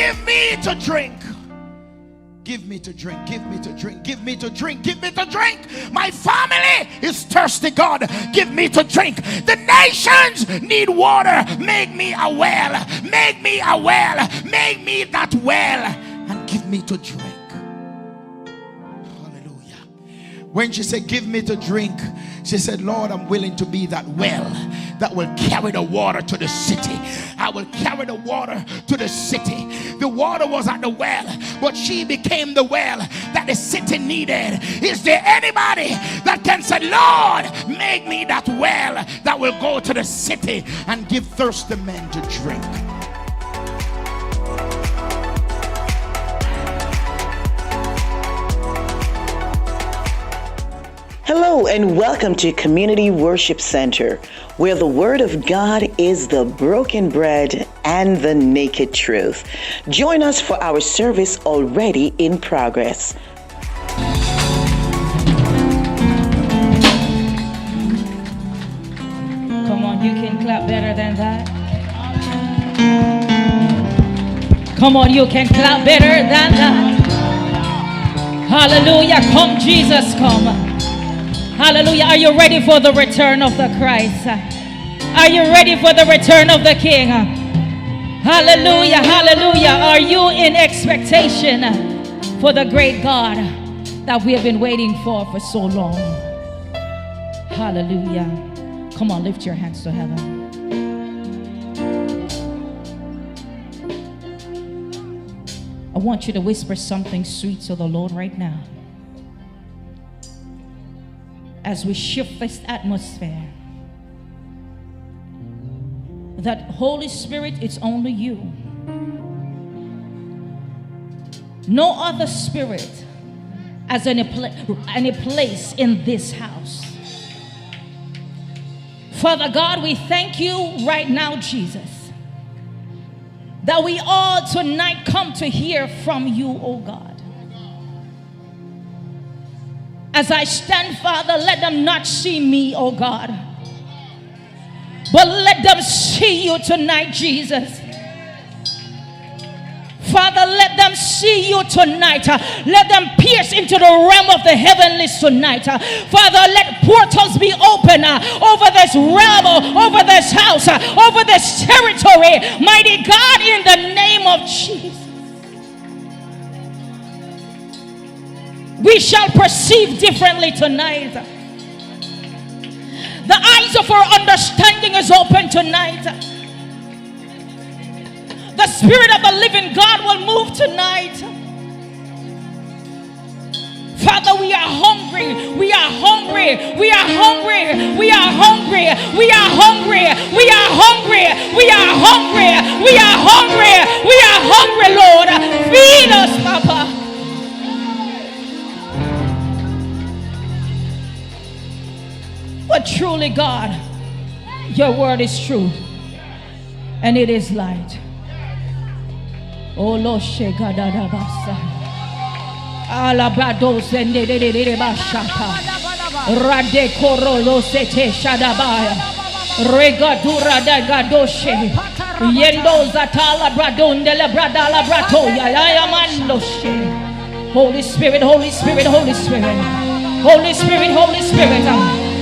give me to drink. Give me to drink, give me to drink, give me to drink, give me to drink. My family is thirsty, God. Give me to drink. The nations need water. Make me a well. Make me a well. Make me that well. And give me to drink. Hallelujah. When she said, give me to drink, she said, Lord, I'm willing to be that well that will carry the water to the city. I will carry the water to the city. The water was at the well, but she became the well that the city needed. Is there anybody that can say, Lord, make me that well that will go to the city and give thirsty men to drink? Hello and welcome to Community Worship Center, where the Word of God is the broken bread and the naked truth. Join us for our service already in progress. Come on, you can clap better than that. Come on, you can clap better than that. Hallelujah. Come, Jesus, come. Hallelujah. Are you ready for the return of the Christ? Are you ready for the return of the King? Hallelujah. Hallelujah. Are you in expectation for the great God that we have been waiting for so long? Hallelujah. Come on, lift your hands to heaven. I want you to whisper something sweet to the Lord right now. As we shift this atmosphere, that Holy Spirit, it's only you. No other spirit has any place in this house. Father God, we thank you right now, Jesus, that we all tonight come to hear from you, oh God. As I stand, Father, let them not see me, oh God, but let them see you tonight, Jesus. Father, let them see you tonight. Let them pierce into the realm of the heavenlies tonight. Father, let portals be open over this realm, over this house, over this territory. Mighty God, in the name of Jesus. We shall perceive differently tonight. The eyes of our understanding is open tonight. The Spirit of the living God will move tonight. Father, we are hungry. We are hungry. We are hungry. We are hungry. We are hungry. We are hungry. We are hungry. We are hungry. We are hungry, Lord. Feed us, Papa. But truly, God, your word is true and it is light. Oh, Lord, Shekadadabasa. Alabado sende de bashata. Rade korolo sete shadabaya. Regadura da gadoshe. Yendo zatala bradonde la bradala bratoya. Ayamandoshe. Holy Spirit, Holy Spirit, Holy Spirit. Holy Spirit, Holy Spirit.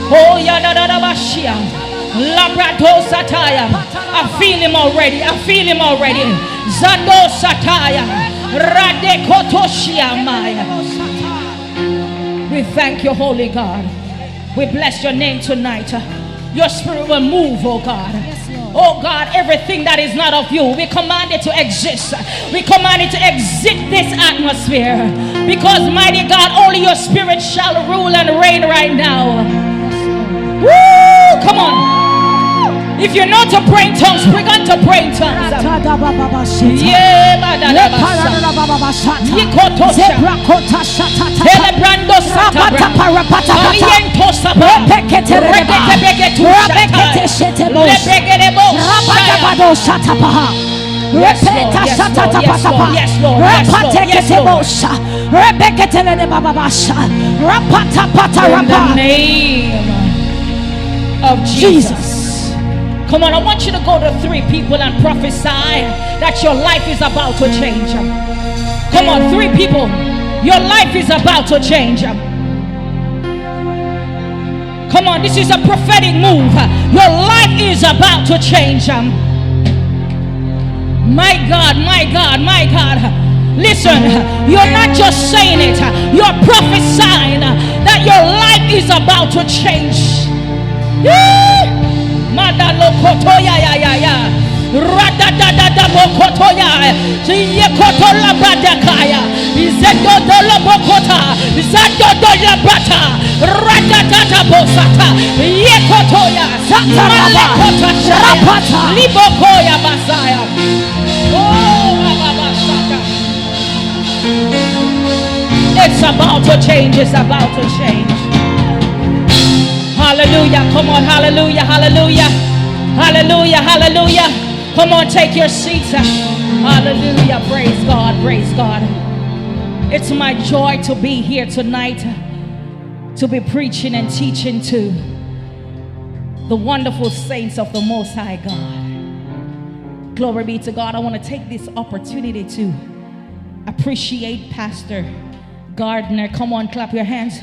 Oh, Yadadabashia, Labrado Sataya. I feel him already. I feel him already. Zando Sataya, Radekotoshia Maya. We thank you, Holy God. We bless your name tonight. Your spirit will move, oh God. Oh God, everything that is not of you, we command it to exist. We command it to exit this atmosphere. Because, mighty God, only your spirit shall rule and reign right now. Woo! Come on. If you know to pray in tongues, begin to pray in tongues. Yeah, in the name of Jesus. Come on, I want you to go to 3 people and prophesy that your life is about to change. Come on, 3 people. Your life is about to change. Come on, this is a prophetic move. Your life is about to change. My God, my God, my God. Listen, you're not just saying it, you're prophesying that your life is about to change. Madalokotoya ya ya ya. Radadadada bokotoya. Yekotola badakaya. Zedodola bokota. Zadodola bata. Radadada bosata. Yekotoya. Zatarabakota sharapata. Libokoya basaya. Oh, bababasata. It's about to change. It's about to change. Hallelujah. Come on. Hallelujah. Hallelujah. Hallelujah. Hallelujah. Come on. Take your seats. Hallelujah. Praise God. Praise God. It's my joy to be here tonight to be preaching and teaching to the wonderful saints of the Most High God. Glory be to God. I want to take this opportunity to appreciate Pastor Gardner. Come on. Clap your hands.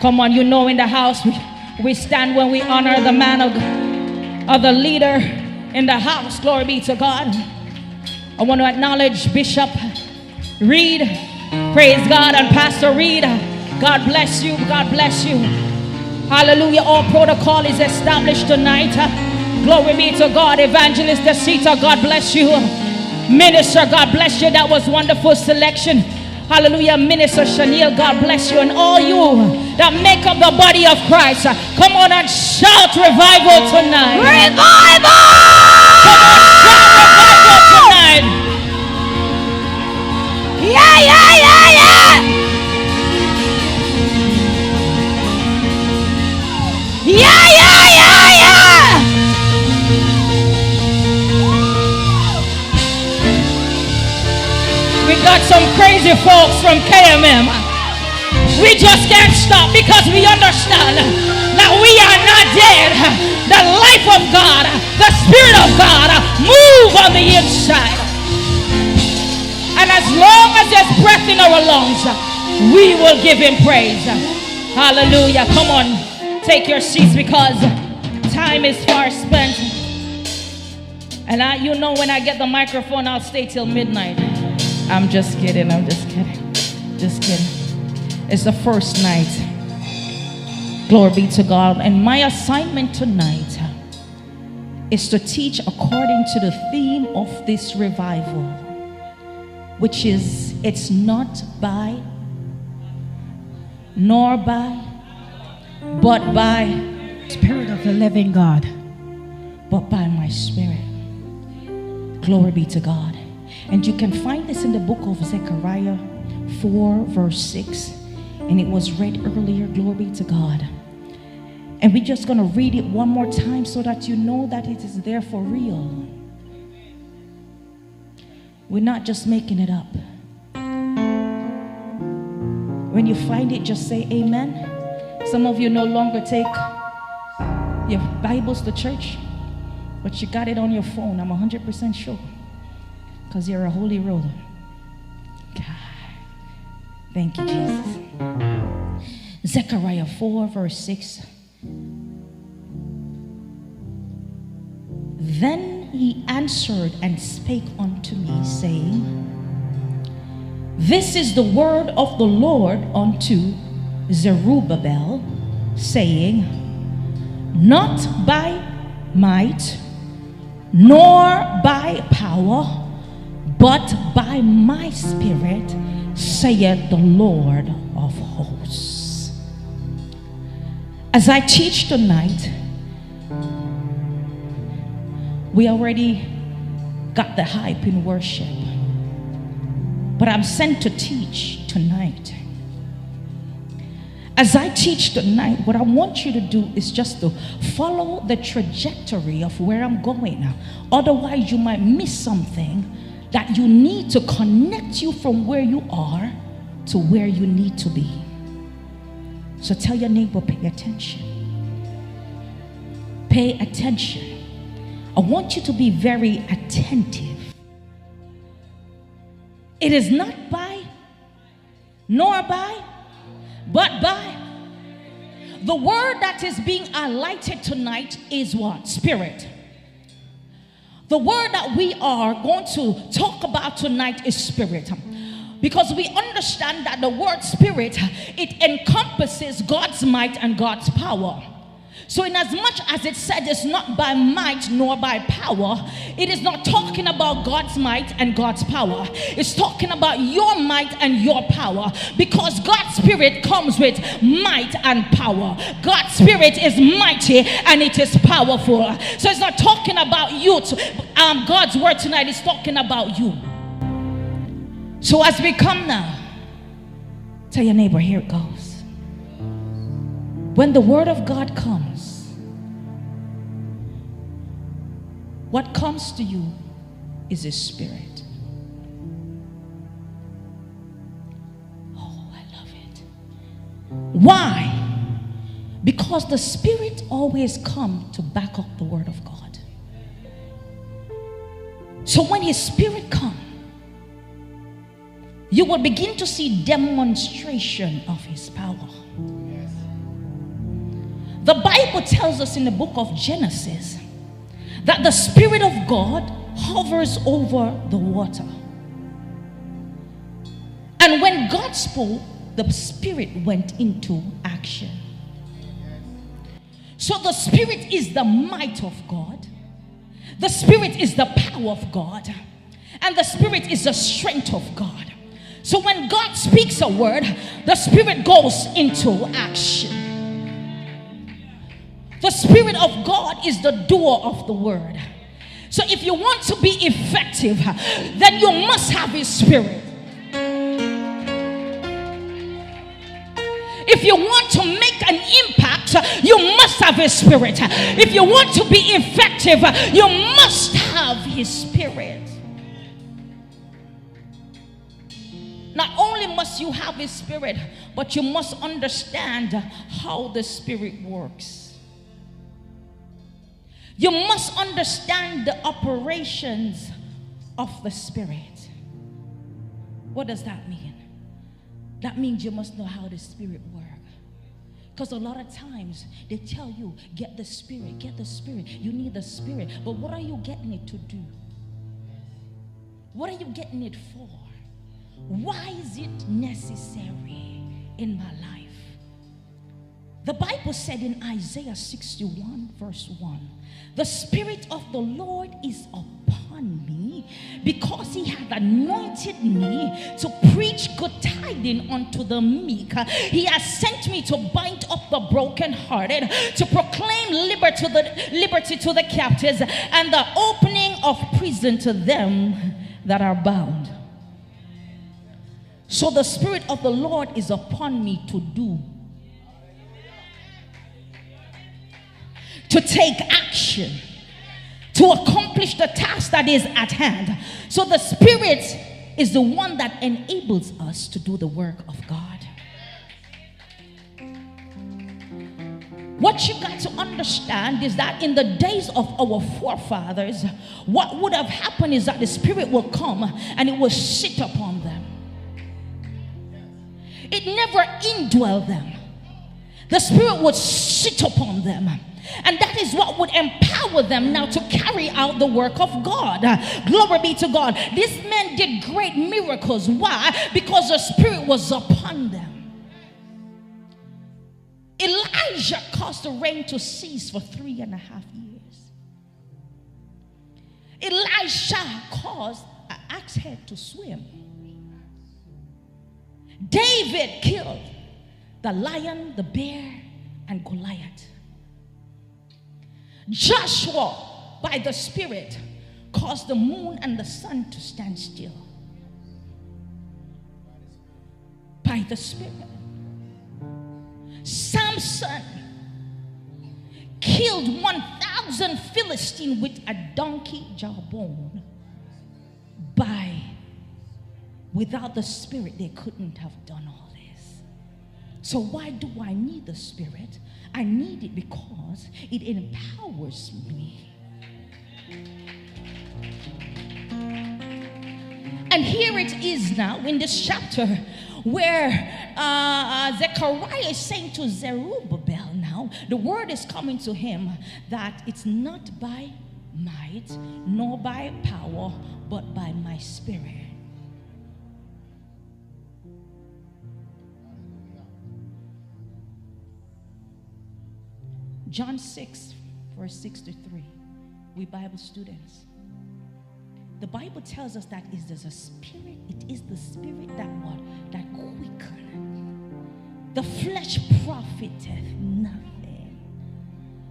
Come on. You know, in the house we stand when we honor the man of the leader in the house. Glory be to God. I want to acknowledge Bishop Reid. Praise God. And Pastor Reid. God bless you. God bless you. Hallelujah. All protocol is established tonight. Glory be to God. Evangelist Desita, God bless you. Minister, God bless you. That was wonderful selection. Hallelujah. Minister Chanel, God bless you. And all you that make up the body of Christ, come on and shout revival tonight. Revival! Come on, shout revival tonight. Yeah, yeah, yeah, yeah. Yeah, yeah, yeah, yeah. We got some crazy folks from KMM. We just can't stop because we understand that we are not dead. The life of God, the Spirit of God move on the inside. And as long as there's breath in our lungs, we will give Him praise. Hallelujah. Come on, take your seats because time is far spent. And you know, when I get the microphone, I'll stay till midnight. I'm just kidding. I'm just kidding. Just kidding. It's the first night. Glory be to God. And my assignment tonight is to teach according to the theme of this revival, which is, it's not by, nor by, but by Spirit of the living God, but by my Spirit. Glory be to God. And you can find this in the book of Zechariah 4 verse 6. And it was read earlier. Glory be to God. And we're just going to read it one more time so that you know that it is there for real. We're not just making it up. When you find it, just say amen. Some of you no longer take your Bibles to church, but you got it on your phone. I'm 100% sure. Because you're a holy roller. God. Thank you, Jesus. Zechariah 4 verse 6. Then he answered and spake unto me, saying, This is the word of the Lord unto Zerubbabel, saying, Not by might, nor by power, but by my Spirit, saith the Lord of hosts. As I teach tonight, we already got the hype in worship, but I'm sent to teach tonight. As I teach tonight, what I want you to do is just to follow the trajectory of where I'm going. Otherwise, you might miss something that you need to connect you from where you are to where you need to be. So tell your neighbor, pay attention. Pay attention. I want you to be very attentive. It is not by, nor by, but by. The word that is being highlighted tonight is what? Spirit. The word that we are going to talk about tonight is spirit. Because we understand that the word spirit, it encompasses God's might and God's power. So in as much as it said it's not by might nor by power, it is not talking about God's might and God's power. It's talking about your might and your power, because God's spirit comes with might and power. God's spirit is mighty and it is powerful. So it's not talking about you. God's word tonight is talking about you. So as we come now, tell your neighbor, here it goes. When the word of God comes, what comes to you is his spirit. Oh, I love it. Why? Because the spirit always comes to back up the word of God. So when his spirit comes, you will begin to see demonstration of his power. The Bible tells us in the book of Genesis that the Spirit of God hovers over the water. And when God spoke, the Spirit went into action. So the Spirit is the might of God. The Spirit is the power of God. And the Spirit is the strength of God. So when God speaks a word, the Spirit goes into action. The Spirit of God is the doer of the word. So if you want to be effective, then you must have his spirit. If you want to make an impact, you must have his spirit. If you want to be effective, you must have his spirit. Not only must you have his spirit, but you must understand how the spirit works. You must understand the operations of the spirit. What does that mean? That means you must know how the spirit works. Because a lot of times they tell you, get the spirit, get the spirit. You need the spirit. But what are you getting it to do? What are you getting it for? Why is it necessary in my life? The Bible said in Isaiah 61 verse 1, the Spirit of the Lord is upon me, because he hath anointed me to preach good tidings unto the meek. He has sent me to bind up the brokenhearted, to proclaim liberty to the captives, and the opening of prison to them that are bound. So the Spirit of the Lord is upon me to do, to take action, to accomplish the task that is at hand. So the Spirit is the one that enables us to do the work of God. What you got to understand is that in the days of our forefathers, what would have happened is that the Spirit will come and it will sit upon them. It never indwelled them. The Spirit would sit upon them. And that is what would empower them now to carry out the work of God. Glory be to God. These men did great miracles. Why? Because the Spirit was upon them. Elijah caused the rain to cease for 3.5 years. Elisha caused an axe head to swim. David killed the lion, the bear, and Goliath. Joshua, by the Spirit, caused the moon and the sun to stand still. By the Spirit. Samson killed 1,000 Philistines with a donkey jawbone. Without the Spirit, they couldn't have done all this. So why do I need the Spirit? I need it because it empowers me. And here it is now in this chapter where Zechariah is saying to Zerubbabel now, the word is coming to him that it's not by might nor by power, but by my spirit. John 6, verse 6 to 3. We Bible students. The Bible tells us that it is a spirit. It is the spirit that what? That quickeneth. The flesh profiteth nothing.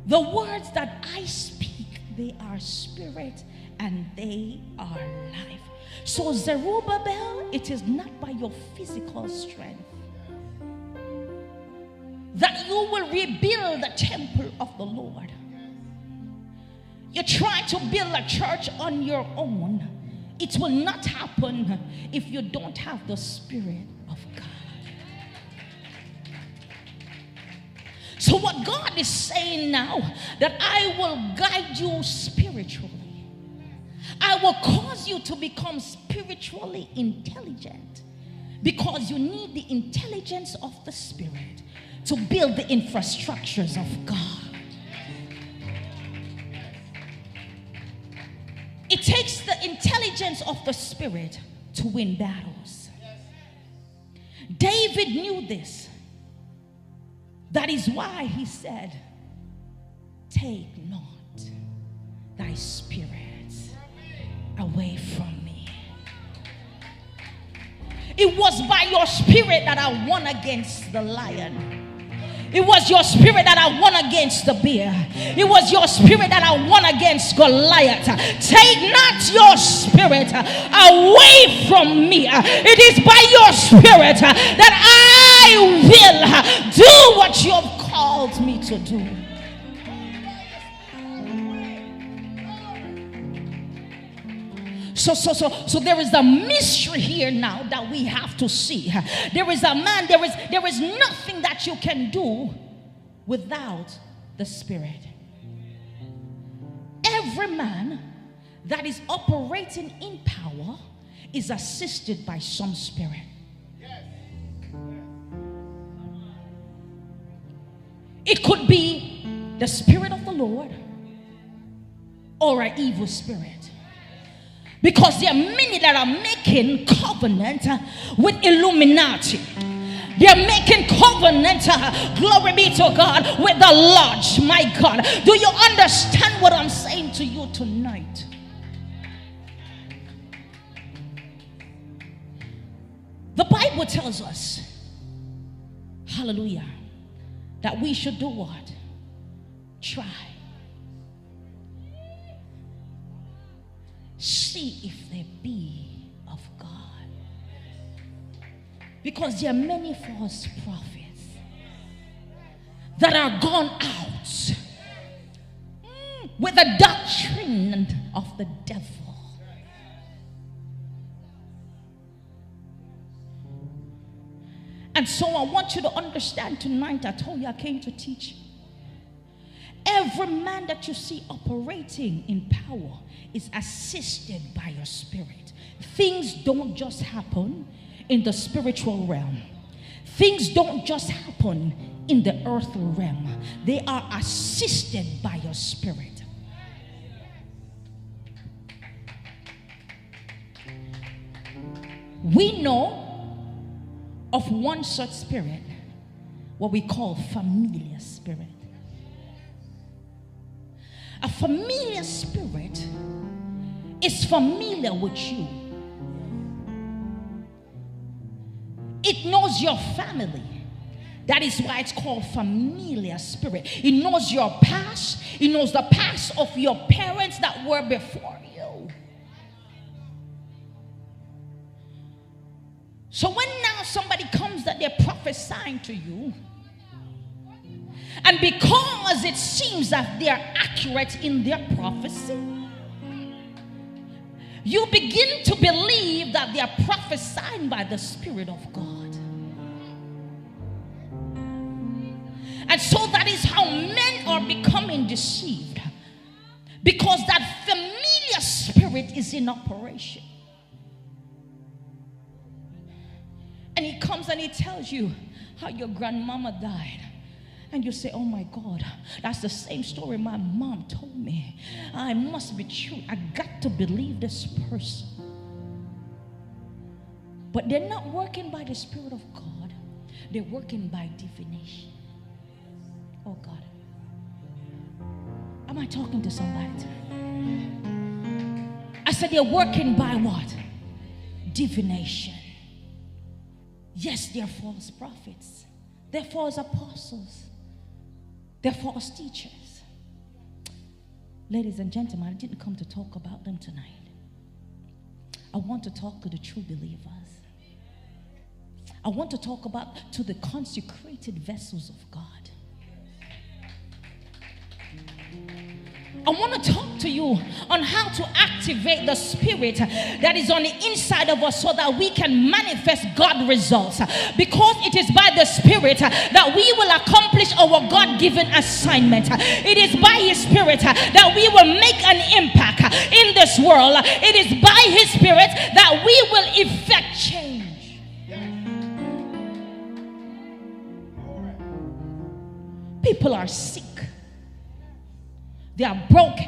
The words that I speak, they are spirit and they are life. So Zerubbabel, it is not by your physical strength that you will rebuild the temple of the Lord. You're trying to build a church on your own. It will not happen if you don't have the Spirit of God. So what God is saying now, that I will guide you spiritually. I will cause you to become spiritually intelligent, because you need the intelligence of the Spirit to build the infrastructures of God. It takes the intelligence of the Spirit to win battles. David knew this. That is why he said, take not thy spirit away from me. It was by your spirit that I won against the lion. It was your spirit that I won against the bear. It was your spirit that I won against Goliath. Take not your spirit away from me. It is by your spirit that I will do what you have called me to do. So there is a mystery here now that we have to see. There is a man, there is nothing that you can do without the Spirit. Every man that is operating in power is assisted by some spirit. It could be the Spirit of the Lord or an evil spirit. Because there are many that are making covenant with Illuminati. They are making covenant, glory be to God, with the lodge. My God, do you understand what I'm saying to you tonight? The Bible tells us, hallelujah, that we should do what? Try. See if they be of God. Because there are many false prophets that are gone out with the doctrine of the devil. And so I want you to understand tonight, I told you I came to teach. Every man that you see operating in power is assisted by your spirit. Things don't just happen in the spiritual realm. Things don't just happen in the earthly realm. They are assisted by your spirit. We know of one such spirit, what we call familiar spirit. A familiar spirit is familiar with you. It knows your family. That is why it's called familiar spirit. It knows your past. It knows the past of your parents that were before you. So when now somebody comes that they're prophesying to you, and because it seems that they are accurate in their prophecy, you begin to believe that they are prophesying by the Spirit of God. And so that is how men are becoming deceived. Because that familiar spirit is in operation. And he comes and he tells you how your grandmama died. And you say, oh my God, that's the same story my mom told me. I must be true. I got to believe this person. But they're not working by the Spirit of God. They're working by divination. Oh God. Am I talking to somebody tonight? I said they're working by what? Divination. Yes, they're false prophets. They're false apostles. They're false teachers. Ladies and gentlemen, I didn't come to talk about them tonight. I want to talk to the true believers. I want to talk to the consecrated vessels of God. I want to talk to you on how to activate the spirit that is on the inside of us so that we can manifest God results. Because it is by the spirit that we will accomplish our God-given assignment. It is by his spirit that we will make an impact in this world. It is by his spirit that we will effect change. People are sick. They are broken.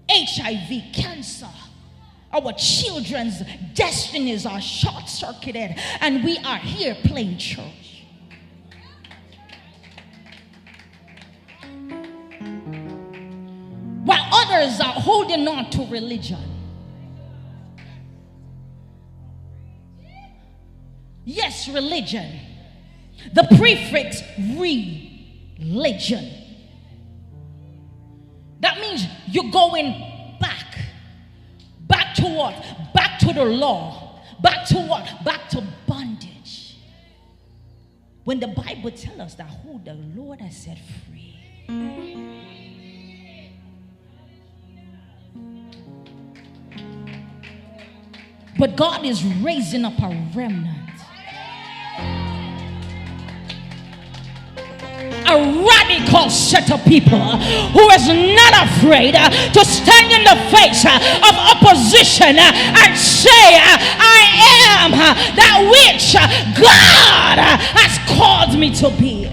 HIV, cancer. Our children's destinies are short-circuited. And we are here playing church. While others are holding on to religion. Yes, religion. The prefix religion. That means you're going back. Back to what? Back to the law. Back to what? Back to bondage. When the Bible tells us that who the Lord has set free. But God is raising up a remnant. A radical set of people who is not afraid to stand in the face of opposition and say, I am that which God has called me to be.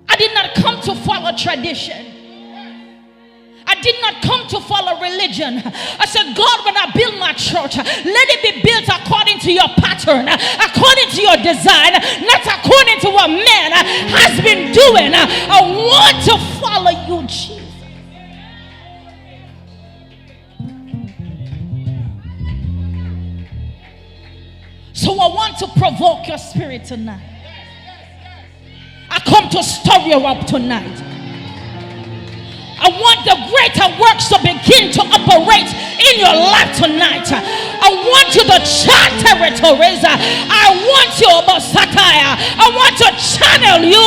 I did not come to follow tradition. I did not come to follow religion. I said, God, when I build my church, let it be built according to your pattern, according to your design, not according to what man has been doing. I want to follow you, Jesus. So I want to provoke your spirit tonight. I come to stir you up tonight. I want the greater works to begin to operate in your life tonight. I want you to chart territories. I want you, Zechariah, I want to channel you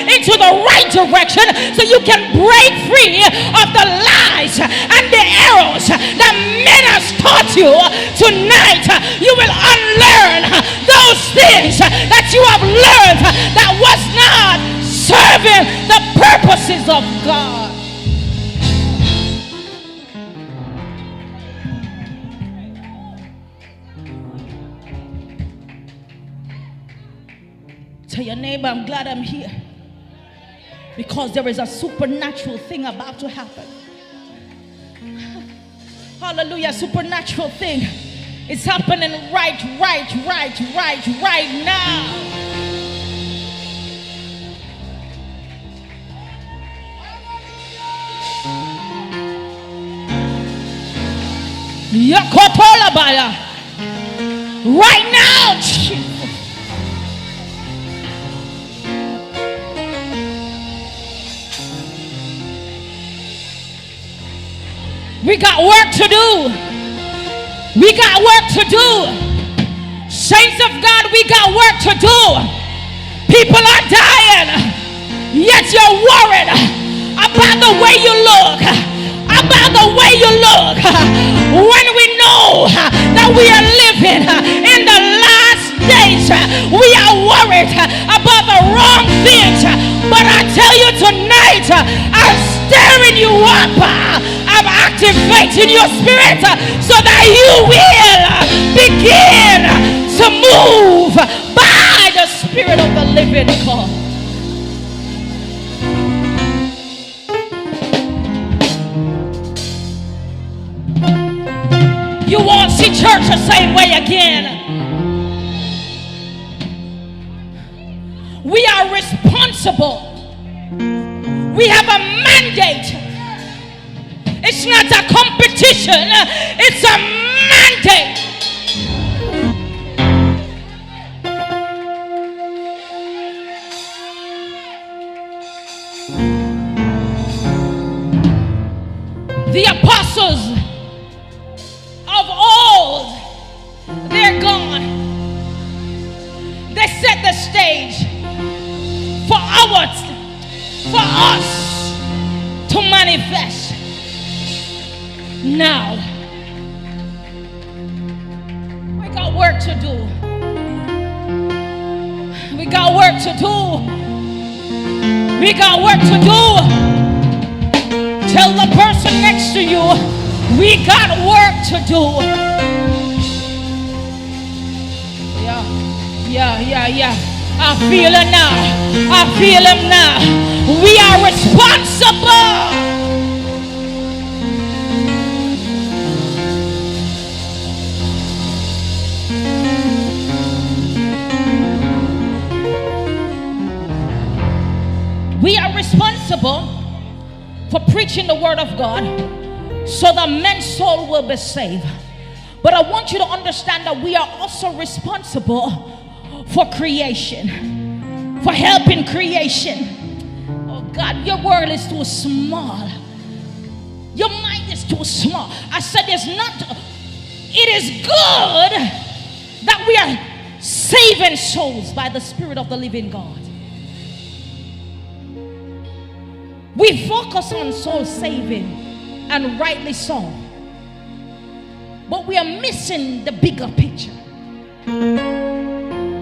into the right direction so you can break free of the lies and the arrows that men have taught you. Tonight, you will unlearn those things that you have learned that was not serving the purposes of God. Tell your neighbor, I'm glad I'm here. Because there is a supernatural thing about to happen. Hallelujah, supernatural thing. It's happening right now. Yakotolabaya. Right now, Jesus. We got work to do. We got work to do. Saints of God, we got work to do. People are dying. Yet you're worried about the way you look. About the way you look. When we know that we are living in the last days, we are worried about the wrong things. But I tell you tonight, Spirit. I'm stirring you up. I'm activating your spirit so that you will begin to move by the Spirit of the living God. You won't see church the same way again. We are responsible. We have a mandate. It's not a competition, it's a mandate. The apostles of old, they're gone. They set the stage for us to manifest. Now we got work to do. We got work to do. We got work to do. Tell the person next to you, we got work to do. Yeah. I feel it now. I feel him now. We are responsible. We are responsible for preaching the word of God so that men's soul will be saved. But I want you to understand that we are also responsible for creation, for helping creation. Oh God, your world is too small. Your mind is too small. I said it is good that we are saving souls by the Spirit of the living God. We focus on soul saving, and rightly so. But we are missing the bigger picture.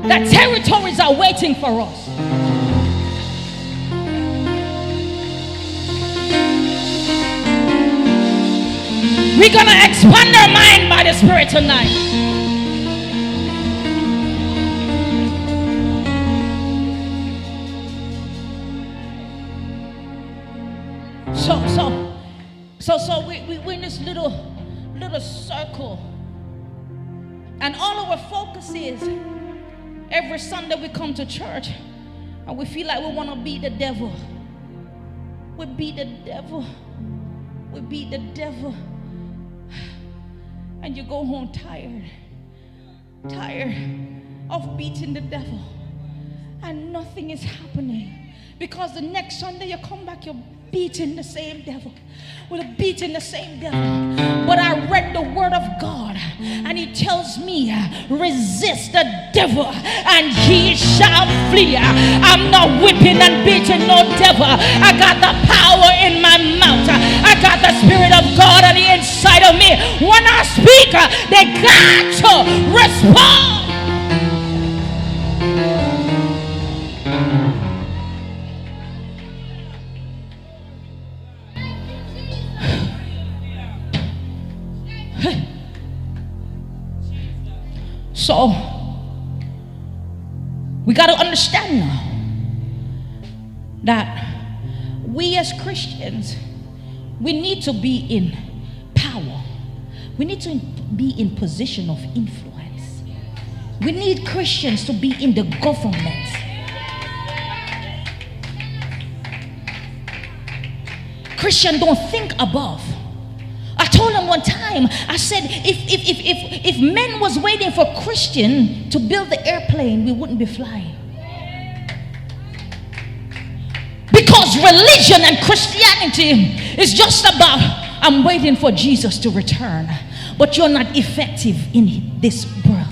That territories are waiting for us. We're going to expand our mind by the Spirit tonight. So we're in this little circle, and all our focus is every Sunday we come to church and we feel like we want to beat the devil. We beat the devil. We beat the devil. And you go home tired of beating the devil, and nothing is happening, because the next Sunday you come back, you're beating the same devil. We're beating the same devil. But I read the word of God, and it tells me, resist the devil and he shall flee. I'm not whipping and beating no devil. I got the power in my mouth. I got the Spirit of God on the inside of me. When I speak, they got to respond. So we got to understand now that we as Christians, we need to be in power. We need to be in position of influence. We need Christians to be in the government. Christians don't think above. I told him one time, I said, if men was waiting for Christian to build the airplane, we wouldn't be flying. Because religion and Christianity is just about, I'm waiting for Jesus to return, but you're not effective in this world.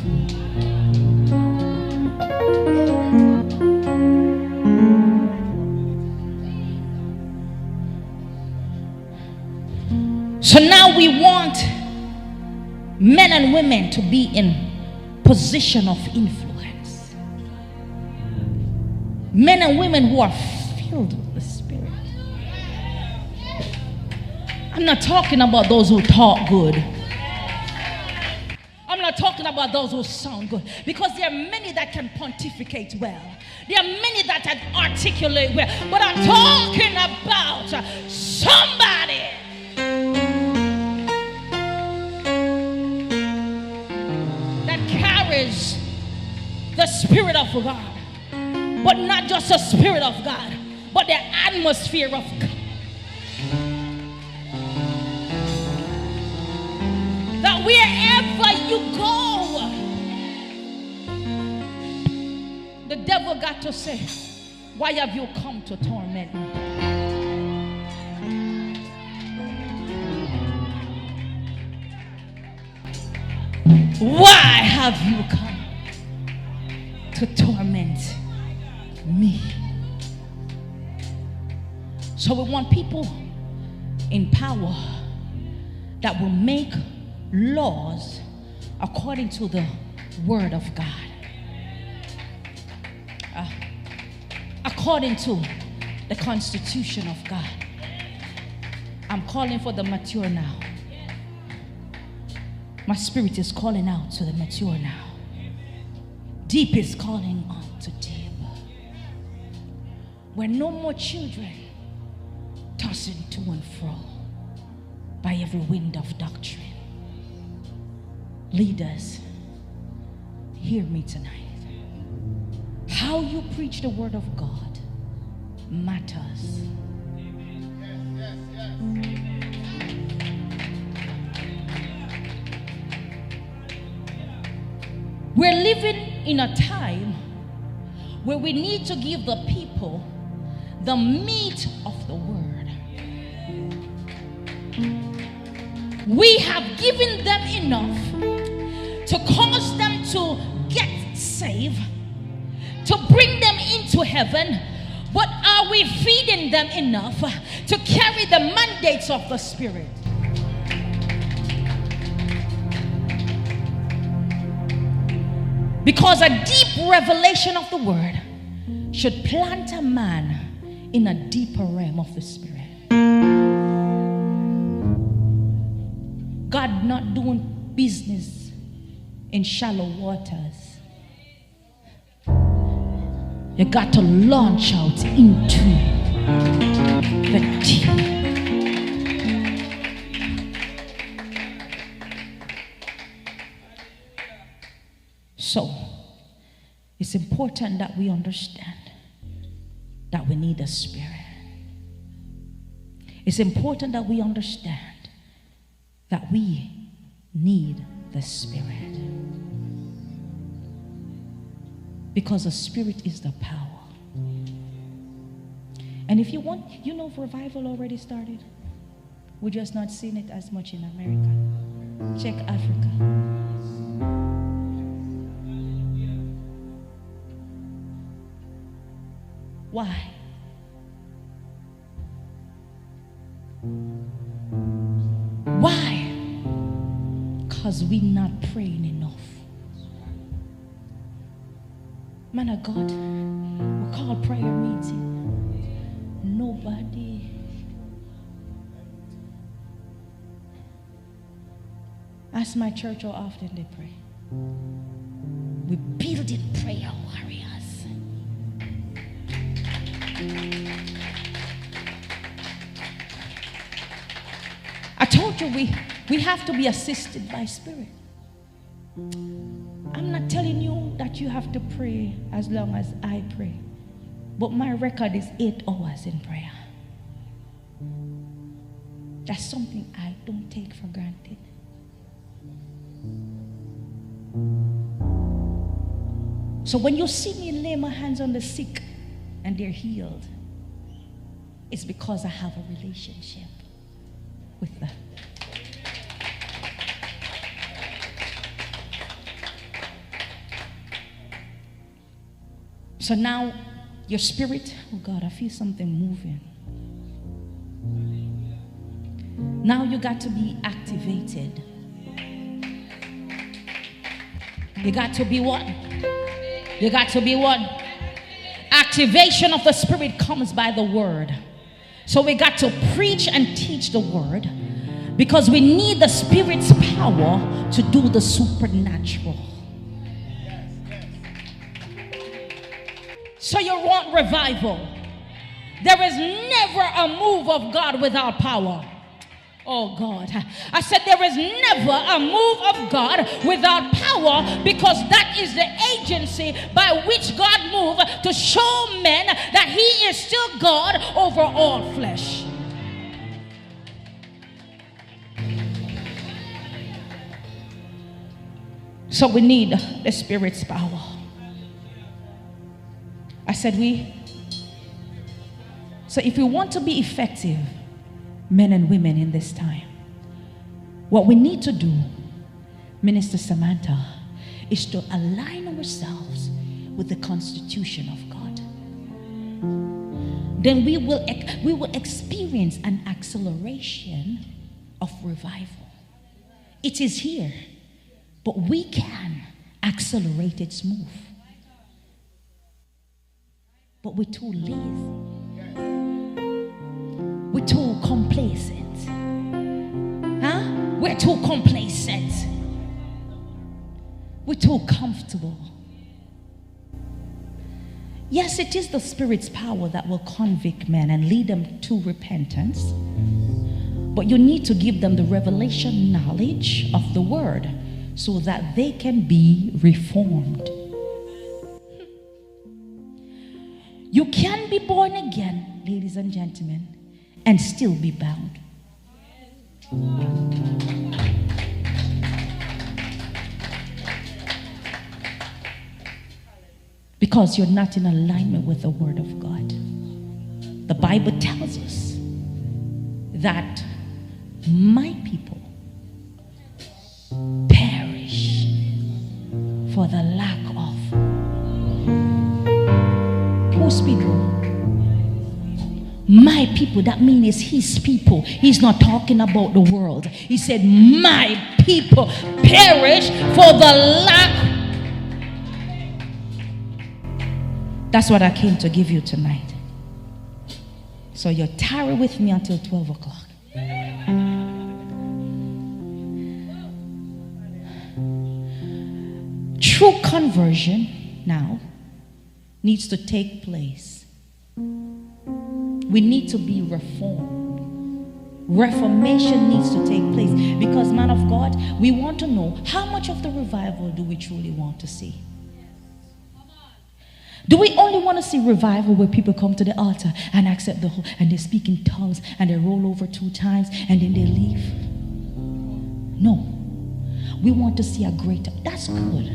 So now we want men and women to be in position of influence. Men and women who are filled with the Spirit. I'm not talking about those who talk good. I'm not talking about those who sound good, because there are many that can pontificate well. There are many that can articulate well. But I'm talking about somebody that carries the Spirit of God. But not just the Spirit of God, but the atmosphere of God. That wherever you go, the devil got to say, why have you come to torment me? Why have you come to torment me? So we want people in power that will make laws according to the word of God, according to the constitution of God. I'm calling for the mature now. My spirit is calling out to the mature now. Deep is calling on to deep. We're no more children tossing to and fro by every wind of doctrine. Leaders, hear me tonight. How you preach the word of God matters. We're living in a time where we need to give the people the meat of the word. We have given them enough to cause them to get saved, to bring them into heaven, but are we feeding them enough to carry the mandates of the Spirit? Because a deep revelation of the word should plant a man in a deeper realm of the Spirit. God not doing business in shallow waters. You got to launch out into the deep. So, it's important that we understand that we need a Spirit. It's important that we understand that we need the Spirit. Because the Spirit is the power. And if you want, you know, revival already started. We're just not seeing it as much in America. Check Africa. Why? Why? Because we're not praying enough. Man of God, we call prayer meeting. Nobody. Ask my church how often they pray. We building prayer warriors. I told you we have to be assisted by Spirit. I'm not telling you that you have to pray as long as I pray, but my record is 8 hours in prayer. That's something I don't take for granted. So when you see me lay my hands on the sick and they're healed, it's because I have a relationship with them. So now your spirit, oh God, I feel something moving. Now you got to be activated. You got to be what? You got to be what? Activation of the Spirit comes by the word. So we got to preach and teach the word Because we need the Spirit's power to do the supernatural. So you want revival. There is never a move of God without power. Oh God. I said there is never a move of God without power, because that is the agency by which God moved to show men that He is still God over all flesh. So we need the Spirit's power. I said so if we want to be effective, men and women in this time, what we need to do, Minister Samantha, is to align ourselves with the constitution of God. Then we will experience an acceleration of revival. It is here, but we can accelerate its move. But we're too lazy. We're too complacent. We're too complacent. We're too comfortable. Yes, it is the Spirit's power that will convict men and lead them to repentance. But you need to give them the revelation knowledge of the word so that they can be reformed. You can be born again, ladies and gentlemen, and still be bound. Because you're not in alignment with the Word of God. The Bible tells us that my people perish for the lack of. Whose people? My people. That means His people. He's not talking about the world. He said, my people perish for the lack. That's what I came to give you tonight. So you tarry with me until 12 o'clock. True conversion now needs to take place. We need to be reformed. Reformation needs to take place. Because, man of God, we want to know, how much of the revival do we truly want to see? Do we only want to see revival where people come to the altar and accept the whole, and they speak in tongues and they roll over 2 times and then they leave? No. We want to see a greater, that's good.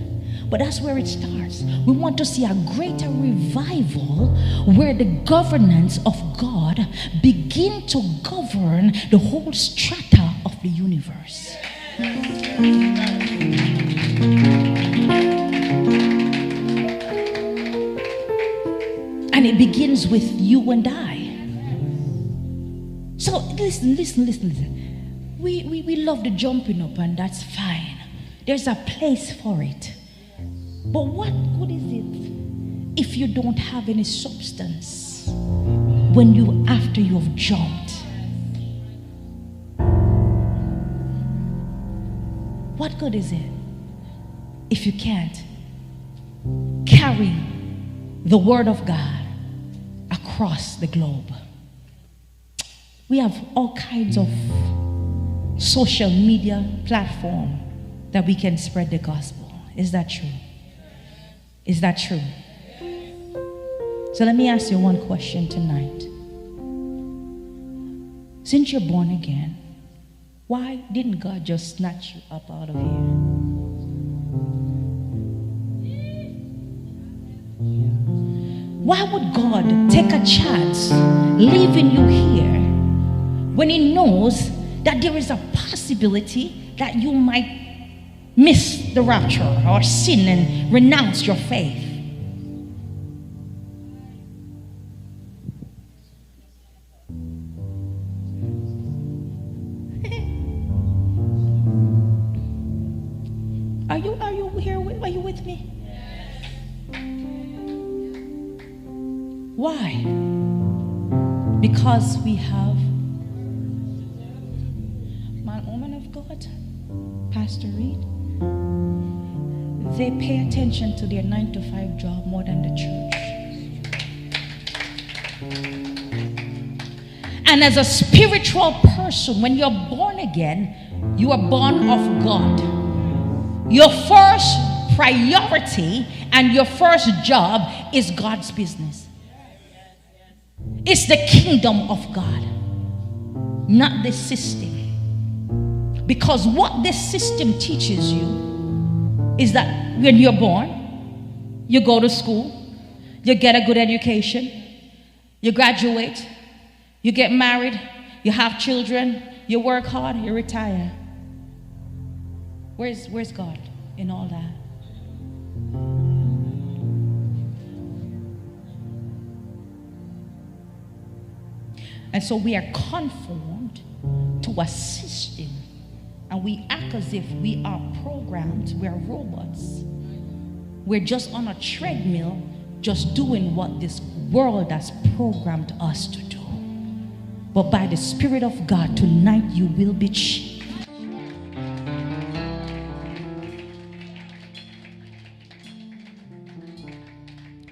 But that's where it starts. We want to see a greater revival where the governance of God begin to govern the whole strata of the universe. And it begins with you and I. So listen. We love the jumping up, and that's fine. There's a place for it. But what good is it if you don't have any substance after you have jumped? What good is it if you can't carry the word of God across the globe? We have all kinds of social media platform that we can spread the gospel. Is that true? Is that true? So let me ask you one question tonight. Since you're born again, why didn't God just snatch you up out of here? Why would God take a chance leaving you here when He knows that there is a possibility that you might miss the rapture or sin and renounce your faith? Are you here? Are you with me? Why? Because we have, woman of God, Pastor Reid, they pay attention to their 9-to-5 job more than the church. And as a spiritual person, when you're born again, you are born of God. Your first priority and your first job is God's business. It's the kingdom of God, not the system. Because what this system teaches you is that when you're born, you go to school, you get a good education, you graduate, you get married, you have children, you work hard, you retire. Where's God in all that? And so we are conformed to a system, and we act as if we are programmed, we are robots. We're just on a treadmill, just doing what this world has programmed us to do. But by the Spirit of God, tonight you will be changed.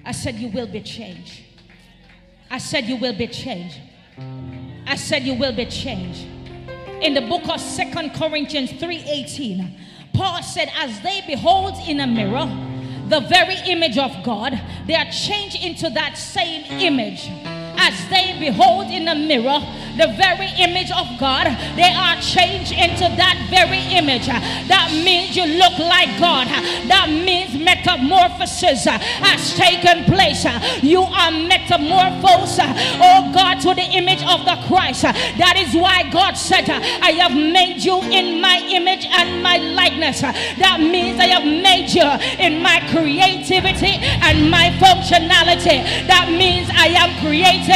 I said you will be changed. I said you will be changed. I said you will be changed. In the book of 2 Corinthians 3:18, Paul said, as they behold in a mirror the very image of God, they are changed into that same image. As they behold in the mirror the very image of God, they are changed into that very image. That means you look like God. That means metamorphosis has taken place. You are metamorphosed, oh God, to the image of the Christ. That is why God said, I have made you in my image and my likeness. That means I have made you in my creativity and my functionality. That means I am creative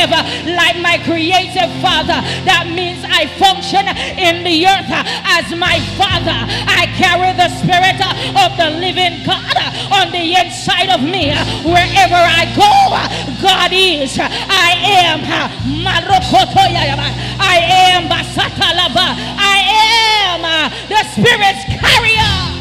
like my creative Father. That means I function in the earth as my Father. I carry the Spirit of the living God on the inside of me. Wherever I go, God is. I am Marokotoya. I am Basatalaba. I am the Spirit's carrier.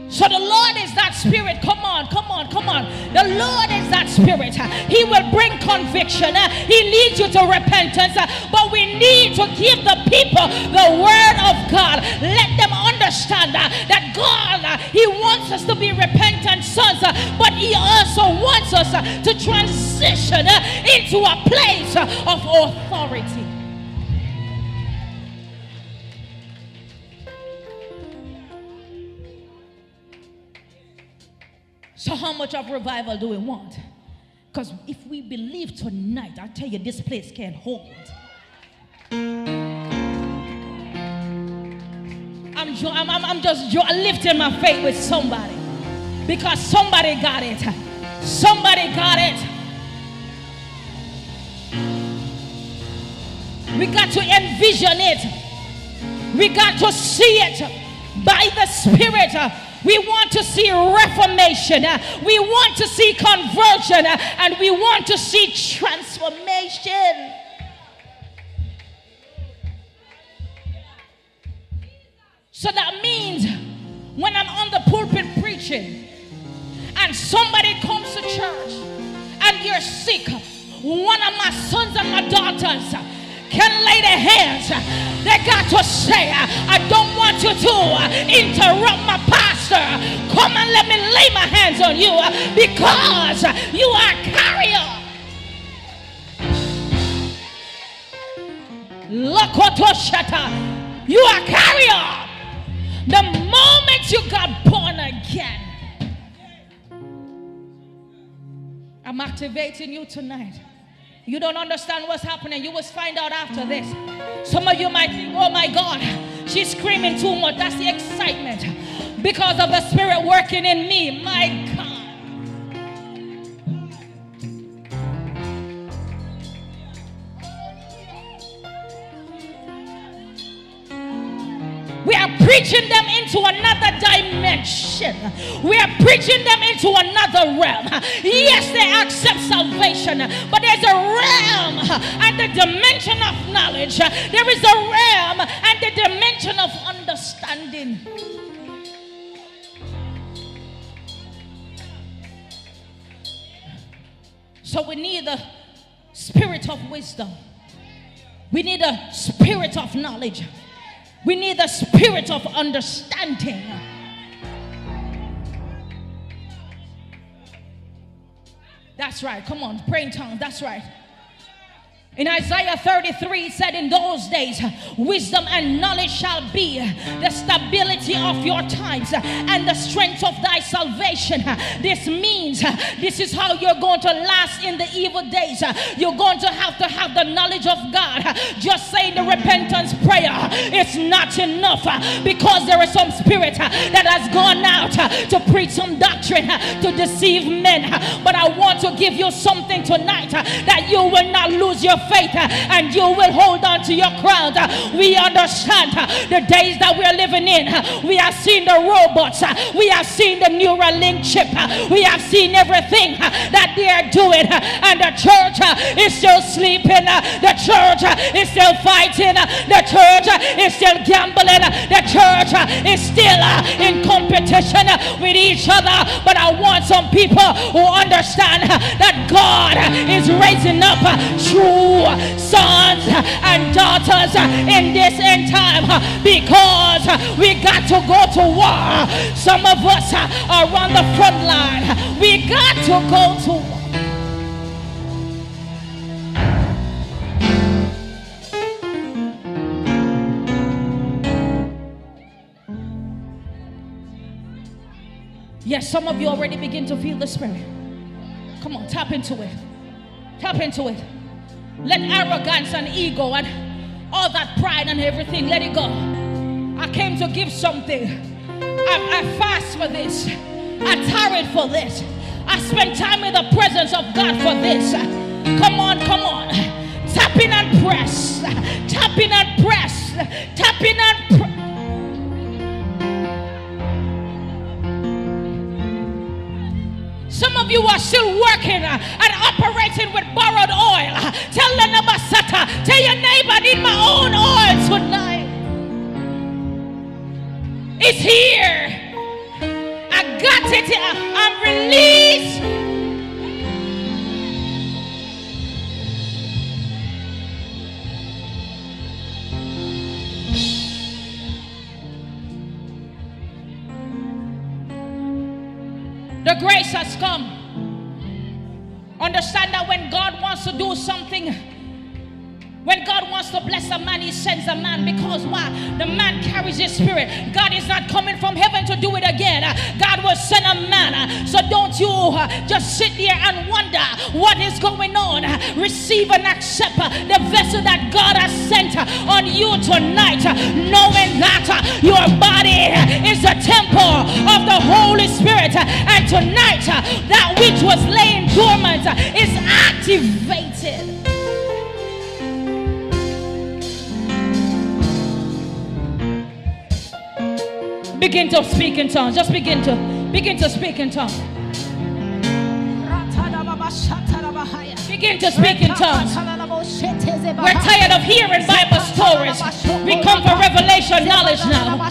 So the Lord is that Spirit. Come on, come on, come on. The Lord is that Spirit. He will bring conviction. He leads you to repentance. But we need to give the people the word of God. Let them understand that God, He wants us to be repentant sons. But He also wants us to transition into a place of authority. So how much of revival do we want? Because if we believe tonight, I tell you, this place can't hold. I'm just lifting my faith with somebody. Because somebody got it. Somebody got it. We got to envision it. We got to see it by the Spirit. We want to see reformation. We want to see conversion. And we want to see transformation. So that means when I'm on the pulpit preaching and somebody comes to church and you're sick, one of my sons and my daughters can lay their hands. They got to say, I don't want you to interrupt my pastor. Come and let me lay my hands on you because you are a carrier. You are a carrier. The moment you got born again, I'm activating you tonight. You don't understand what's happening. You will find out after this. Some of you might think, oh my God, she's screaming too much. That's the excitement. Because of the Spirit working in me. My God. We are preaching preaching them into another dimension. We are preaching them into another realm. Yes, they accept salvation, but there's a realm and the dimension of knowledge. There is a realm and the dimension of understanding. So we need a spirit of wisdom. We need a spirit of knowledge. We need a spirit of understanding. That's right. Come on, pray in tongues. That's right. In Isaiah 33, it said, in those days, wisdom and knowledge shall be the stability of your times and the strength of thy salvation. This means this is how you're going to last in the evil days. You're going to have the knowledge of God. Just saying the repentance prayer, it's not enough, because there is some spirit that has gone out to preach some doctrine to deceive men. But I want to give you something tonight that you will not lose your faith and you will hold on to your crown. We understand the days that we are living in. We have seen the robots, we have seen the Neuralink chip, we have seen everything that they are doing, and the church is still sleeping, the church is still fighting, the church is still gambling, the church is still in competition with each other. But I want some people who understand that God is raising up true sons and daughters in this end time, because we got to go to war. Some of us are on the front line. We got to go to war. Yes, some of you already begin to feel the Spirit. Come on, tap into it. Tap into it. Let arrogance and ego and all that pride and everything, let it go. I came to give something. I fast for this. I tarried for this. I spent time in the presence of God for this. Come on, come on. Tap in and press. Tap in and press. Tap in and press. Some of you are still working and operating with borrowed oil. Tell the Nabasata, tell your neighbor, I need my own oil tonight. It's here. I got it. I'm released. The grace has come. Understand that when God wants to do something, when God wants to bless a man, he sends a man. Because why? The man carries his spirit. God is not coming from heaven to do it again. God will send a man. So don't you just sit there and wonder what is going on. Receive and accept the vessel that God has sent on you tonight, knowing that your body is the temple of the Holy Spirit. And tonight, that which was laying dormant is activated. Begin to speak in tongues. Just begin to speak in tongues. Begin to speak in tongues. We're tired of hearing Bible stories. We come for revelation knowledge now.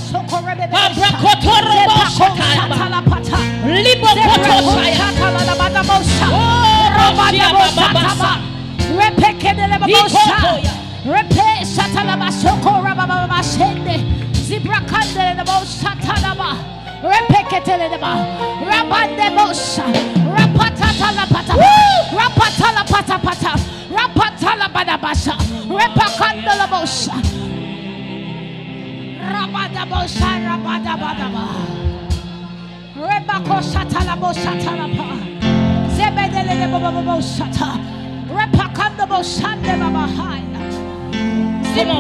Zibrakandele de Bosatalaba, Repeketele de Ba, Rabande Bosa, Rapatala Pata, Rapatala Pata Pata, Rapatala Badabasa, Repakandela Bosa, Rabada Bosa, Rabada Badaba, Rebako Satala Bosatalapa, Zebedele de Bobosata, Repakanda Bosande Babahaya. Come on,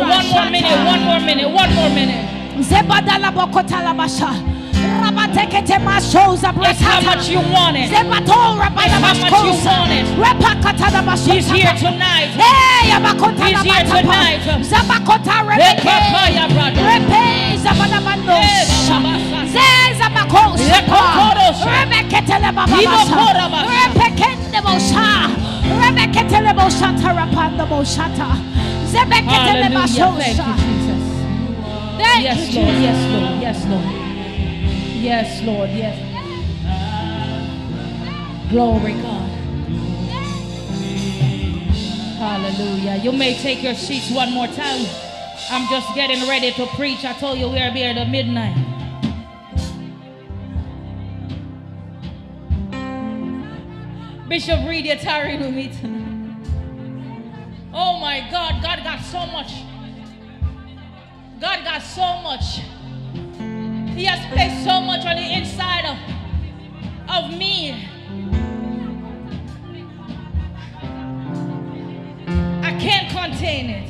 one more minute. Zebadala bokotala basha. Rabatekete mashoza brata. It's how much you want it. Zebato rabaya maskosa. Repakata basha. He's here tonight. Hey, abakota He's here tonight. Zabakota rebeke. Repe Yes, Lord. Yes, Lord. Yes, Lord. Yes, Lord. Yes. Glory, God. Hallelujah. You may take your seats one more time. I'm just getting ready to preach. I told you we'll be here at midnight. Bishop Reid, you're tiring with me tonight. Oh my God, God got so much. God got so much. He has placed so much on the inside of me. I can't contain it.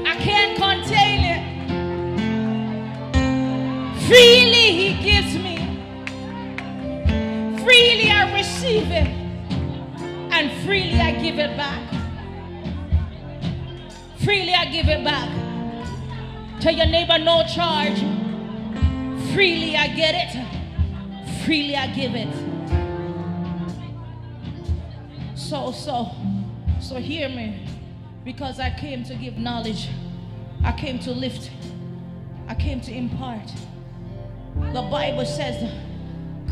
I can't contain it. Freely He gives me. Freely I receive it. And freely I give it back. Freely I give it back. Tell your neighbor, no charge. Freely I get it. Freely I give it. So hear me. Because I came to give knowledge. I came to lift. I came to impart. The Bible says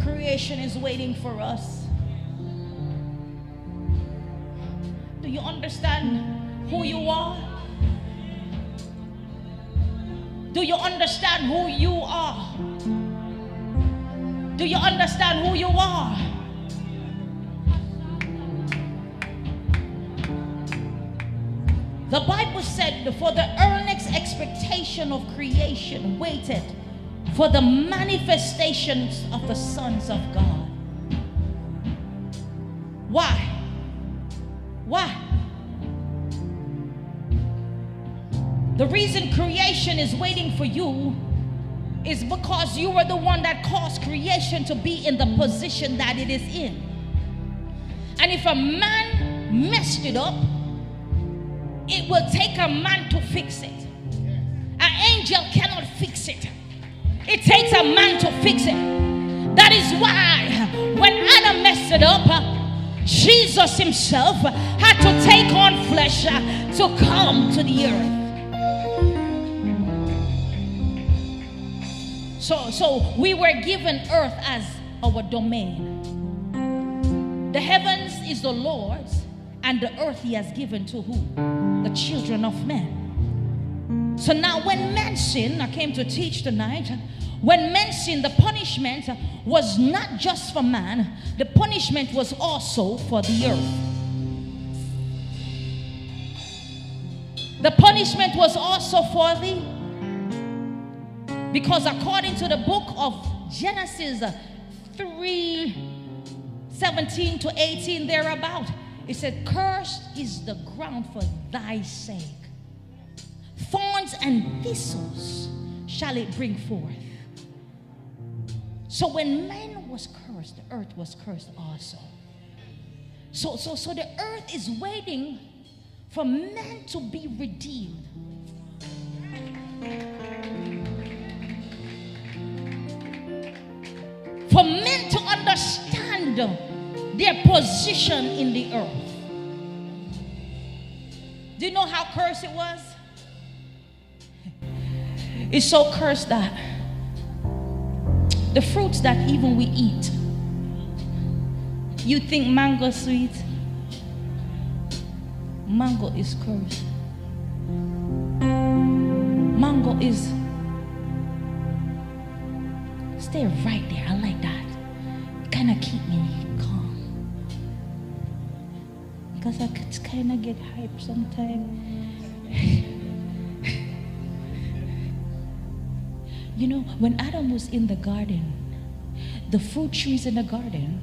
creation is waiting for us. Do you understand who you are? Do you understand who you are? Do you understand who you are? The Bible said, for the earnest expectation of creation waited for the manifestations of the sons of God. Why? Why? The reason creation is waiting for you is because you were the one that caused creation to be in the position that it is in. And if a man messed it up, it will take a man to fix it. An angel cannot fix it. It takes a man to fix it. That is why when Adam messed it up, Jesus himself had to take on flesh to come to the earth. So we were given earth as our domain. The heavens is the Lord's, and the earth He has given to who? The children of men. So now when men sin, I came to teach tonight, when men sin, the punishment was not just for man, the punishment was also for the earth. The punishment was also for because according to the book of Genesis 3:17 to 18 thereabout, it said, cursed is the ground for thy sake. Thorns and thistles shall it bring forth. So when man was cursed, the earth was cursed also. So the earth is waiting for man to be redeemed. For men to understand their position in the earth. Do you know how cursed it was? It's so cursed that the fruits that even we eat, you think mango sweet? Mango is cursed. Mango is, stay right there. I like that. It kind of keep me calm. Because I could kind of get hyped sometimes. You know, when Adam was in the garden, the fruit trees in the garden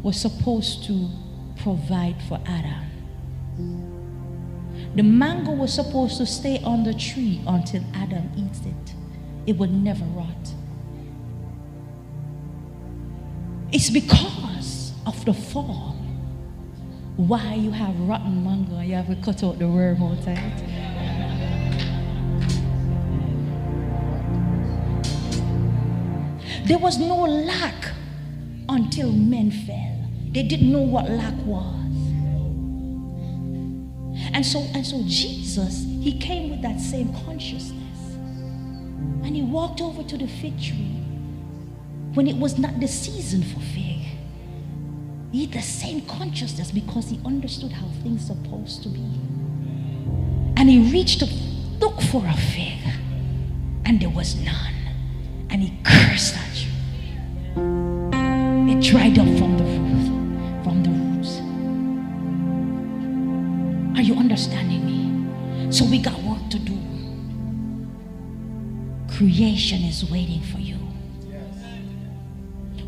were supposed to provide for Adam. The mango was supposed to stay on the tree until Adam eats it. It would never rot. It's because of the fall why you have rotten mango and you have to cut out the worm outside. There was no lack until men fell. They didn't know what lack was. And so Jesus, he came with that same consciousness. And he walked over to the fig tree when it was not the season for fig. He had the same consciousness because he understood how things are supposed to be. And he reached to look for a fig, and there was none. And he cursed that tree. It dried up from the roots. Are you understanding me? So we got work to do. Creation is waiting for you.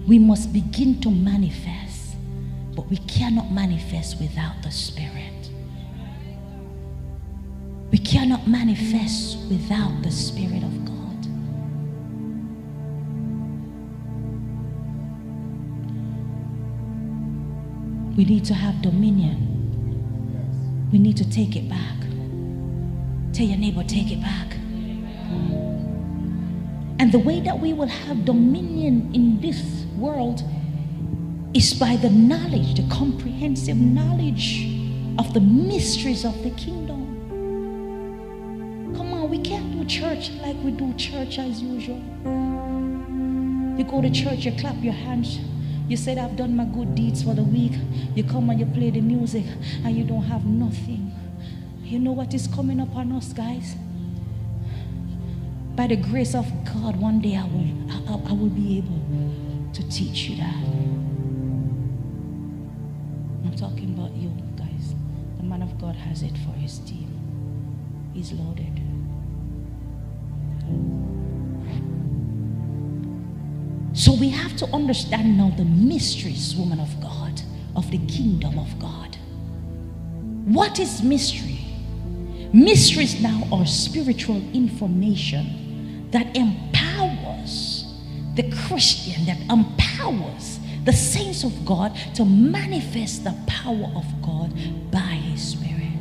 We must begin to manifest, but we cannot manifest without the Spirit. We cannot manifest without the Spirit of God. We need to have dominion. We need to take it back. Tell your neighbor, take it back. And the way that we will have dominion in this world is by the knowledge, the comprehensive knowledge of the mysteries of the kingdom. Come on, we can't do church like we do church as usual. You go to church, you clap your hands. You said, I've done my good deeds for the week. You come and you play the music and you don't have nothing. You know what is coming upon us, guys? By the grace of God, one day I will be able to teach you that. I'm talking about you, guys. The man of God has it for his team. He's loaded. So we have to understand now the mysteries, woman of God, of the kingdom of God. What is mystery? Mysteries now are spiritual information that empowers the Christian, that empowers the saints of God to manifest the power of God by His Spirit.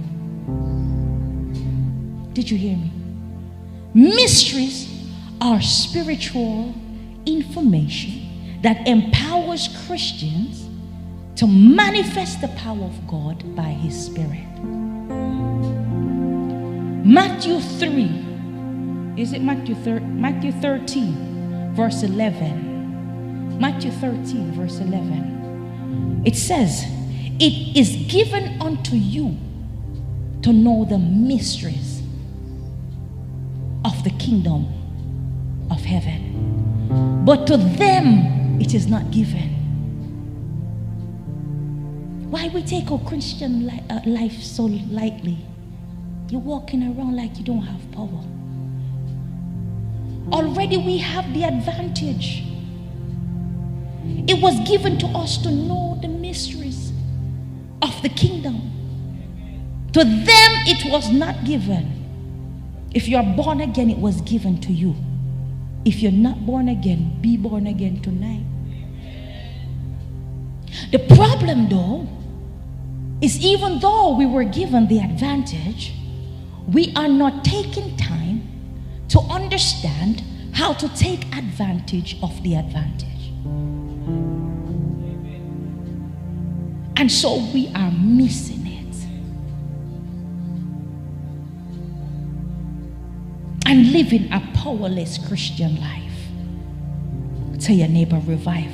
Did you hear me? Mysteries are spiritual information that empowers Christians to manifest the power of God by His Spirit. Matthew 3, is it Matthew 13, verse 11. Matthew 13, verse 11. It says, it is given unto you to know the mysteries of the kingdom of heaven. But to them it is not given. Why we take our Christian life so lightly? You're walking around like you don't have power. Already we have the advantage. It was given to us to know the mysteries of the kingdom. To them it was not given. If you're born again, it was given to you. If you're not born again, be born again tonight. The problem though is even though we were given the advantage, we are not taking time to understand how to take advantage of the advantage. And so we are missing it. And living a powerless Christian life. Tell your neighbor, revival.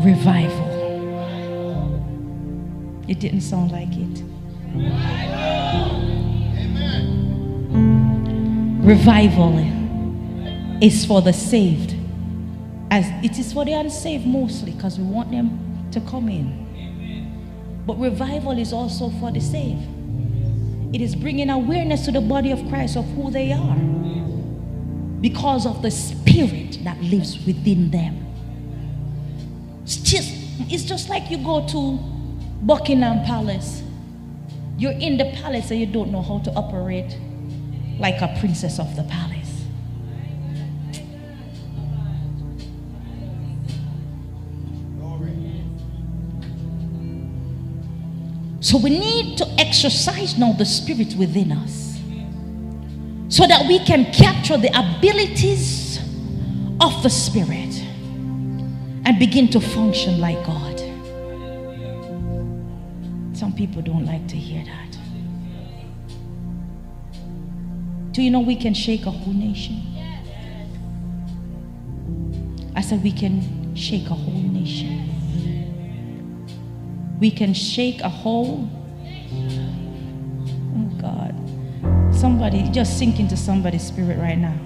Revival. It didn't sound like it. Revival is for the saved, as it is for the unsaved mostly, because we want them to come in. But revival is also for the saved. It is bringing awareness to the body of Christ of who they are because of the Spirit that lives within them. It's just like you go to Buckingham Palace. You're in the palace and you don't know how to operate like a princess of the palace. So we need to exercise now the Spirit within us so that we can capture the abilities of the Spirit and begin to function like God. Some people don't like to hear that. Do you know we can shake a whole nation? I said we can shake a whole nation. We can shake a whole. Oh God. Somebody, just sink into somebody's spirit right now.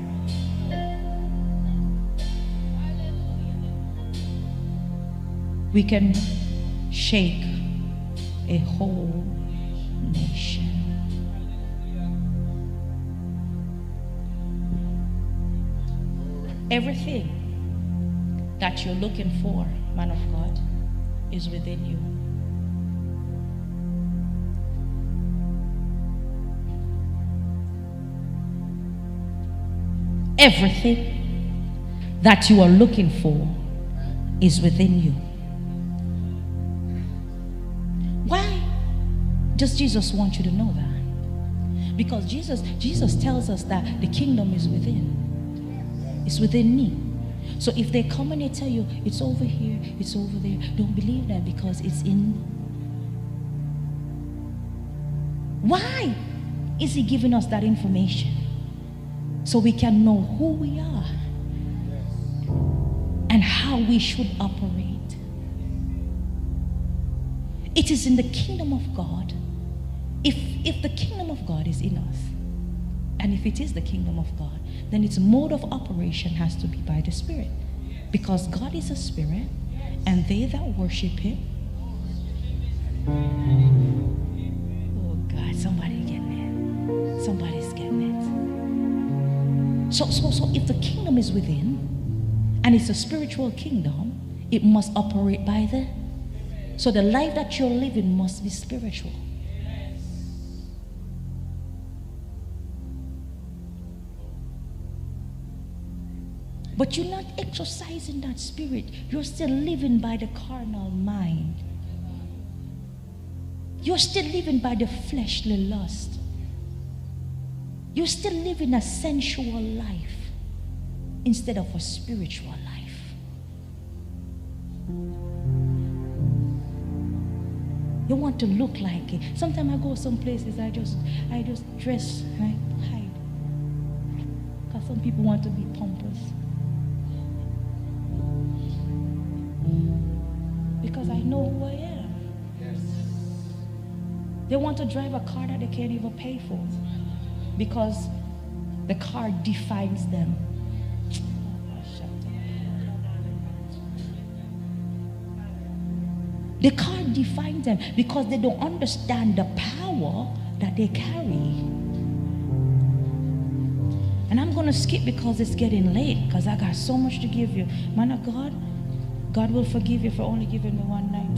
We can shake a whole nation. Everything that you're looking for, man of God, is within you. Everything that you are looking for is within you. Why does Jesus want you to know that? Because Jesus tells us that the kingdom is within. It's within me. So if they come and they tell you it's over here, it's over there, don't believe that, because it's in. Why is he giving us that information? So we can know who we are and how we should operate. It is in the kingdom of God. If the kingdom of God is in us, and if it is the kingdom of God, then its mode of operation has to be by the Spirit. Because God is a spirit, and they that worship him. Oh God, somebody getting it. Somebody's getting it. So if the kingdom is within, and it's a spiritual kingdom, it must operate by the. So the life that you're living must be spiritual. But you're not exercising that spirit. You're still living by the carnal mind. You're still living by the fleshly lust. You're still living a sensual life instead of a spiritual life. You want to look like it. Sometimes I go some places, I just dress and I hide. Because some people want to be pompous. Because I know who I am. Yes. They want to drive a car that they can't even pay for. Because the car defines them. The car defines them because they don't understand the power that they carry. And I'm going to skip because it's getting late, because I got so much to give you. Man of God, God will forgive you for only giving me one night.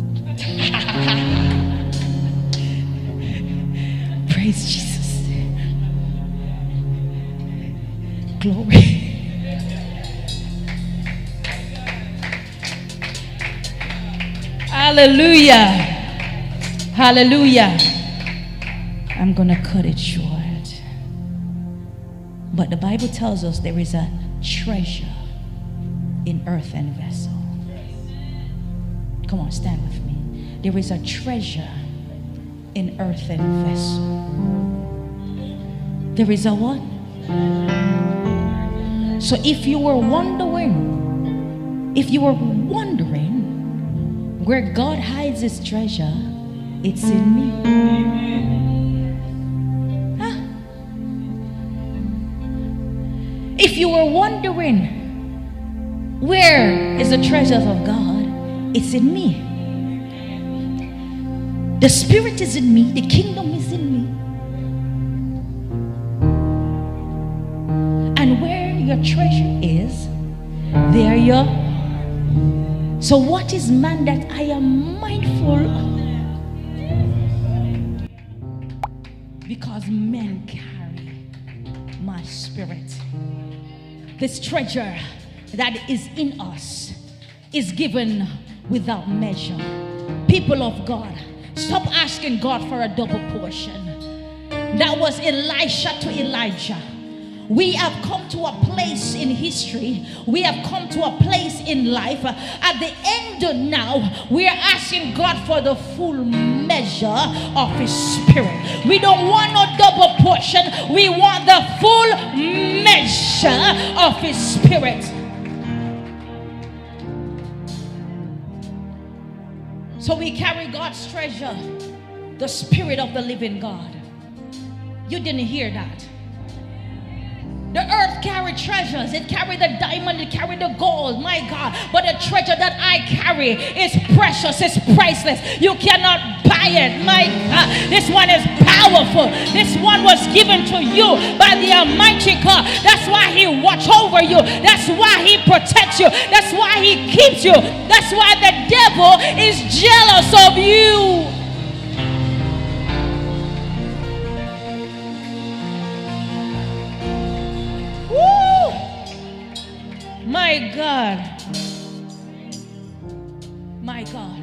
Praise Jesus. Glory. Hallelujah. Hallelujah. I'm going to cut it short. But the Bible tells us there is a treasure in earthen vessel. Come on, stand with me. There is a treasure in earthen vessel. There is a what? So if you were wondering where God hides his treasure, it's in me. Huh? If you were wondering where is the treasures of God, it's in me. The Spirit is in me. The kingdom is in me. And where your treasure is, there your. So what is man that I am mindful of? Because men carry my spirit. This treasure that is in us is given without measure. People of God, stop asking God for a double portion. That was Elisha to Elijah. We have come to a place in history. We have come to a place in life. At the end now, we are asking God for the full measure of His Spirit. We don't want no double portion. We want the full measure of His Spirit. So we carry God's treasure, the Spirit of the living God. You didn't hear that. The earth carried treasures. It carried the diamond, it carried the gold, my God. But the treasure that I carry is precious, it's priceless. You cannot buy it, my God. This one is powerful. This one was given to you by the Almighty God. That's why He watches over you. That's why He protects you. That's why He keeps you. That's why the devil is jealous of you. My God. My God.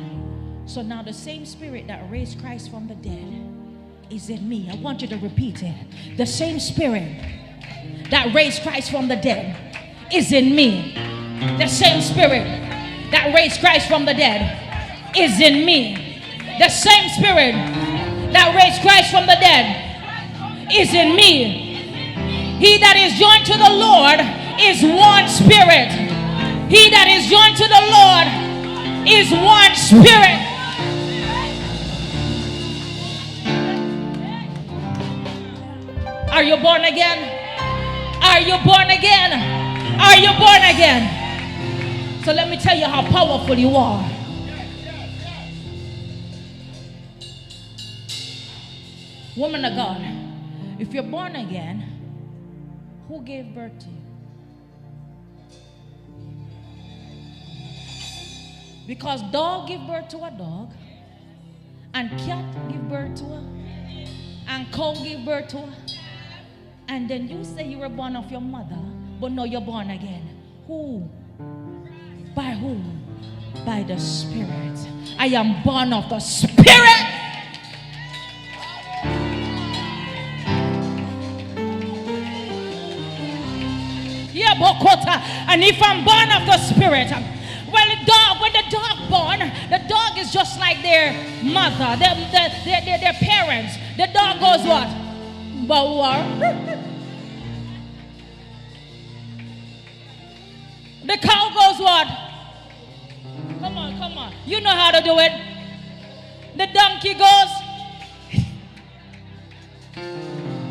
So now the same Spirit that raised Christ from the dead is in me. I want you to repeat it. The same Spirit that raised Christ from the dead is in me. The same Spirit that raised Christ from the dead is in me. The same Spirit that raised Christ from the dead is in me. He that is joined to the Lord is one Spirit. He that is joined to the Lord is one Spirit. Are you born again? Are you born again? Are you born again? So let me tell you how powerful you are. Woman of God, if you're born again, who gave birth to you? Because dog give birth to a dog, and cat give birth to her, and cow give birth to her, and then you say you were born of your mother, but no, you're born again. Who? By whom? By the Spirit. I am born of the Spirit. Yeah, Bokota. And if I'm born of the Spirit, well, when the dog born, the dog is just like their mother, their parents. The dog goes what? Bawar. The cow goes what? Come on, come on. You know how to do it. The donkey goes.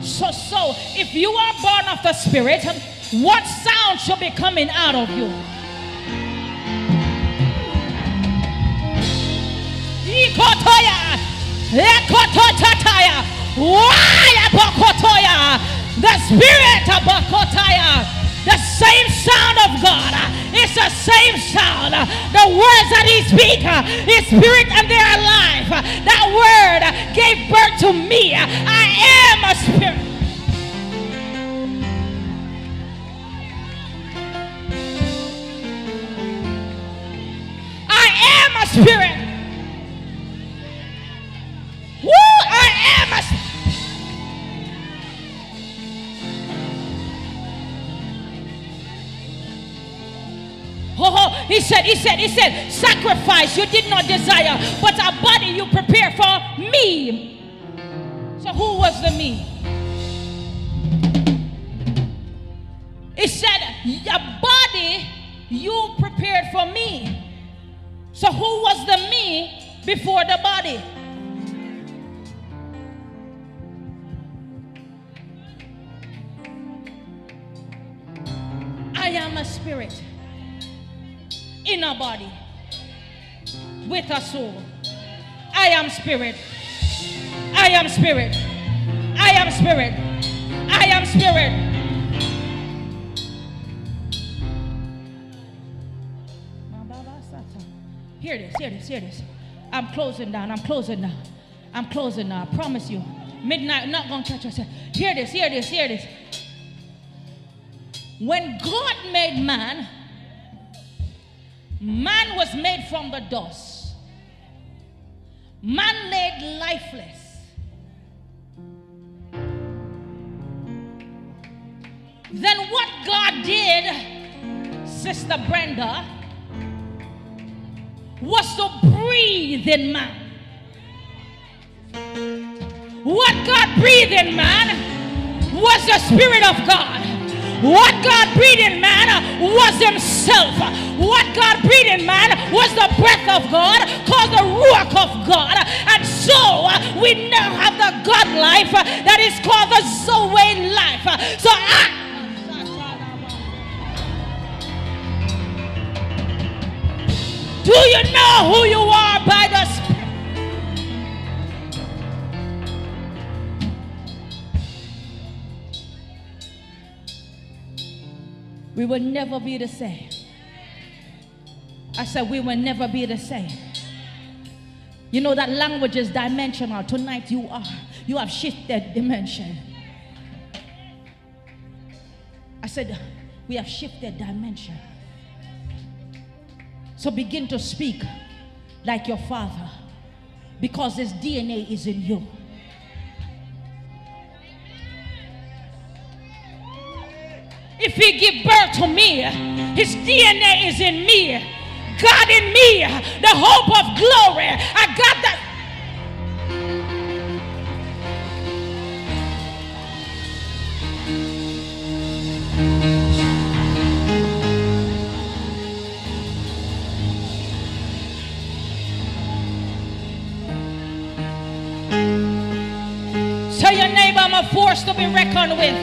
So, if you are born of the Spirit, what sound should be coming out of you? The Spirit of Bakotaya, the same sound of God. It's the same sound. The words that He speaks, His Spirit and they are alive. That word gave birth to me. I am a spirit. I am a spirit. Woo! I am a spirit. He said, sacrifice you did not desire, but a body you prepared for me. So who was the me? He said, a body you prepared for me. So who was the me before the body? I am a spirit in a body with a soul. I am spirit. I am spirit. I am spirit. I am spirit. Hear this, hear this, hear this. I'm closing down. I promise you. Midnight, I'm not going to catch us. Hear this, hear this, hear this. When God made man, man was made from the dust. Man laid lifeless. did, Sister Brenda, was to breathe in man. What God breathed in man was the Spirit of God. What God breathed in man was himself. What God breathed in man was the breath of God, called the ruach of God. And so we now have the God life that is called the Zoe life. So do you know who you are by the Spirit? We will never be the same. I said we will never be the same. You know that language is dimensional. Tonight you have shifted dimension. I said we have shifted dimension. So begin to speak like your Father, because his DNA is in you. If he give birth to me, his DNA is in me. God in me, the hope of glory. I got that. Tell your neighbor, I'm a force to be reckoned with.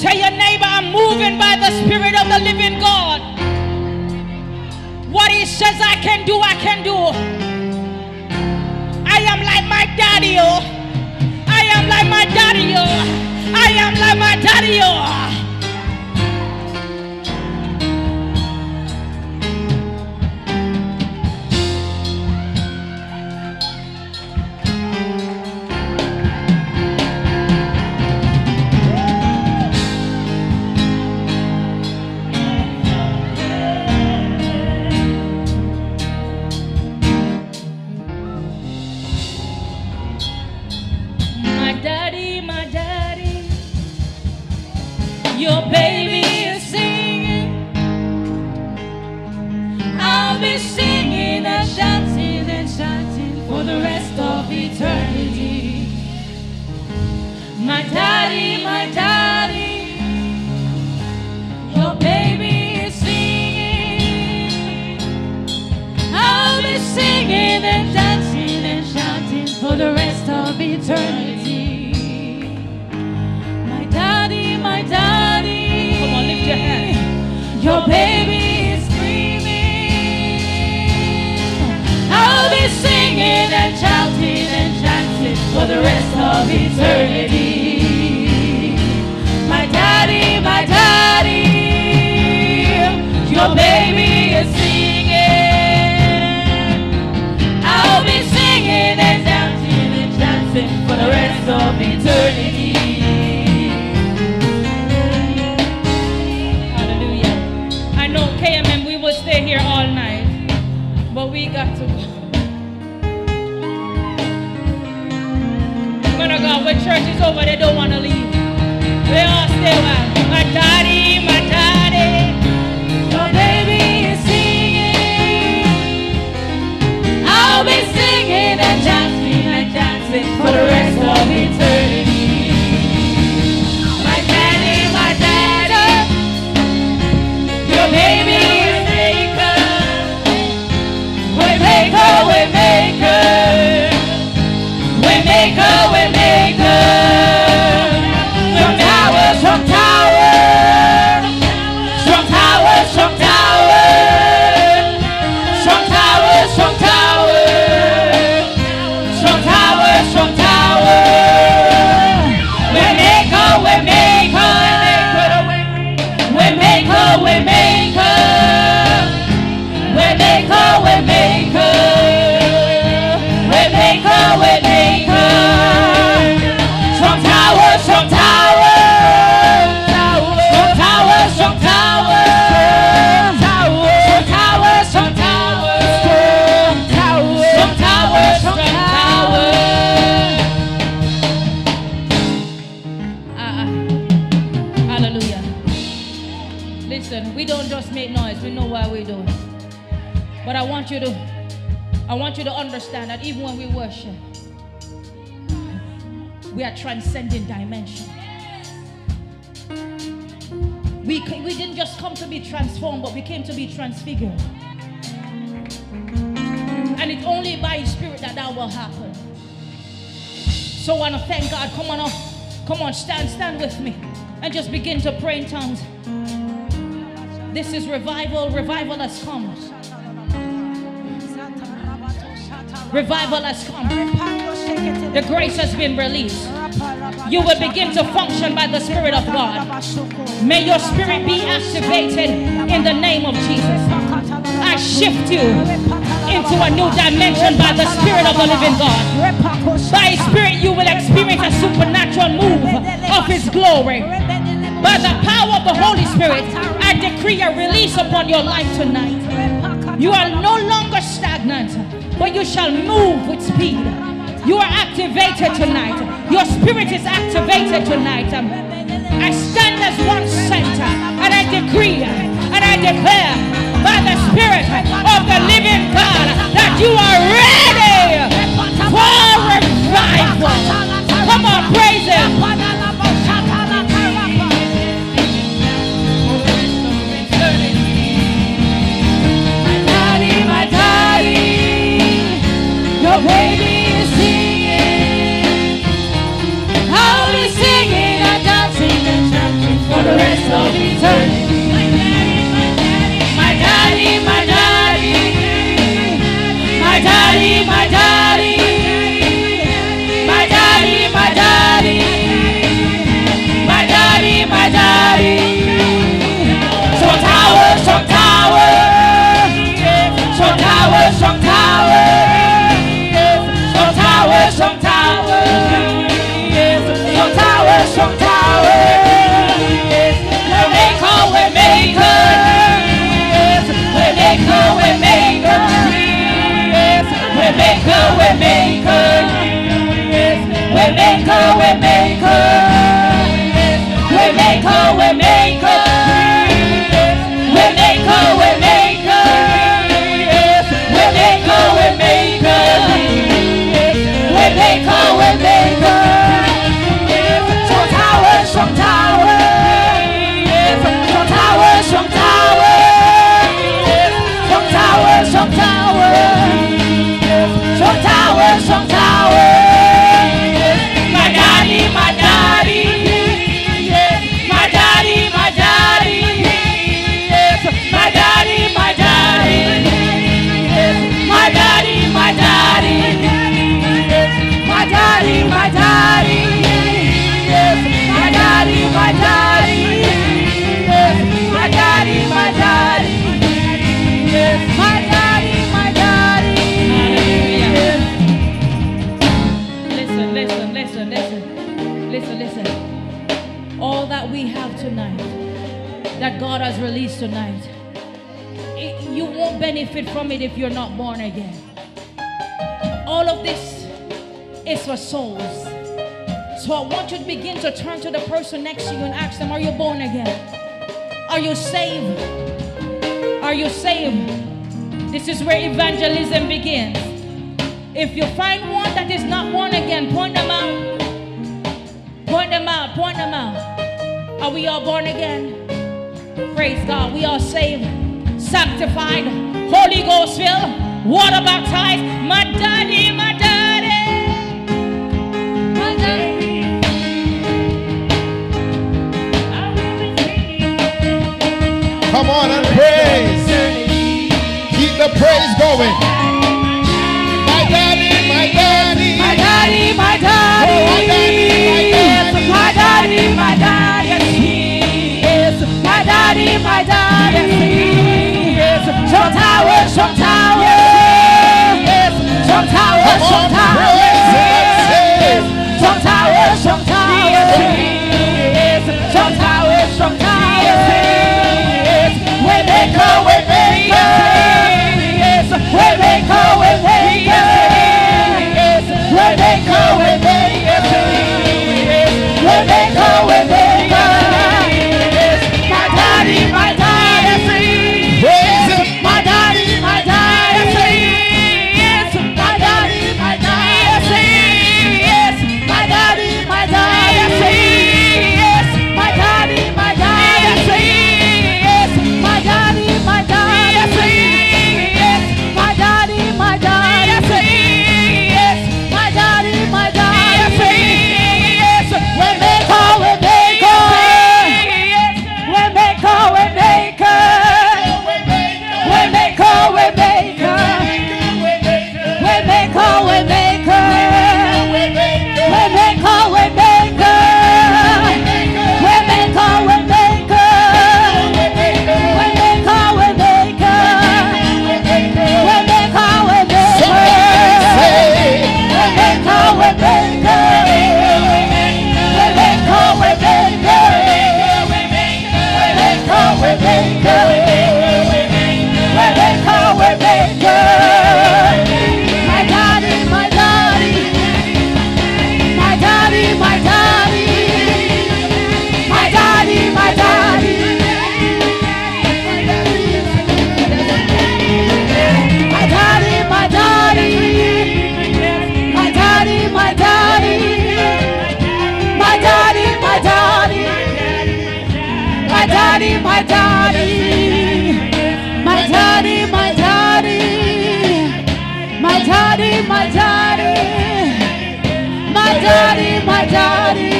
Tell your neighbor, I'm moving by the Spirit of the living God. What he says I can do, I can do. I am like my daddy, oh. I am like my daddy, oh. I am like my daddy, oh. Your baby is singing. I'll be singing and chanting for the rest of eternity. My daddy, your baby is singing. I'll be singing and chanting for the rest of eternity. My daddy, come on, lift your hand. Your baby is screaming. I'll be singing and chanting for the rest of eternity. My daddy, your baby is singing. I'll be singing and dancing for the rest of eternity. KMM, we will stay here all night, but we got to go. When I go, when church is over, they don't want to leave. They all stay well. My daddy, your baby is singing. I'll be singing and dancing for the rest of eternity. My daddy, your baby is maker. Strong tower, strong tower. Strong tower, strong tower. Strong tower, strong tower. Strong tower, strong tower. We maker. We maker. I want you to understand that even when we worship, we are transcending dimension. We didn't just come to be transformed, but we came to be transfigured. And it's only by His Spirit that will happen. So I want to thank God. Come on up. Come on, stand with me. And just begin to pray in tongues. This is revival. Revival has come. Revival has come. The grace has been released. You will begin to function by the Spirit of God. May your spirit be activated in the name of Jesus. I shift you into a new dimension by the Spirit of the living God. By His Spirit you will experience a supernatural move of His glory. By the power of the Holy Spirit, I decree a release upon your life tonight. You are no longer stagnant, but you shall move with speed. You are activated tonight. Your spirit is activated tonight. I stand as one center, and I decree and I declare by the Spirit of the living God that you are ready for revival. Come on, praise Him. My daddy, your baby is singing. I'll be singing and dancing and chanting for the rest of eternity. My daddy, my daddy, my daddy, my daddy, my daddy, my daddy, my daddy, my daddy. Strong tower, strong tower, strong tower, strong tower, strong tower, strong tower, strong tower, strong tower. We make that God has released tonight, you won't benefit from it if you're not born again. All of this is for souls. So I want you to begin to turn to the person next to you and ask them, are you born again? Are you saved? Are you saved? This is where evangelism begins. If you find one that is not born again, point them out. Point them out, point them out. Are we all born again? Praise God. We are saved, sanctified, Holy Ghost filled, water baptized. My daddy, my daddy, my daddy. Come on and praise. Keep the praise going. My daddy, my daddy, my daddy, my daddy, my daddy, my daddy, yes, my daddy, my daddy, yes, strong tower, strong tower, yes, strong tower, strong tower, yes, strong tower, strong tower, yes, strong tower, strong tower, yes, we make a way, yes, we make a way, yes, we make a way, yes, we make a way. My daddy, my daddy, praise him. my daddy, my daddy, daddy, my daddy, my daddy, my daddy, my daddy, my daddy, my daddy,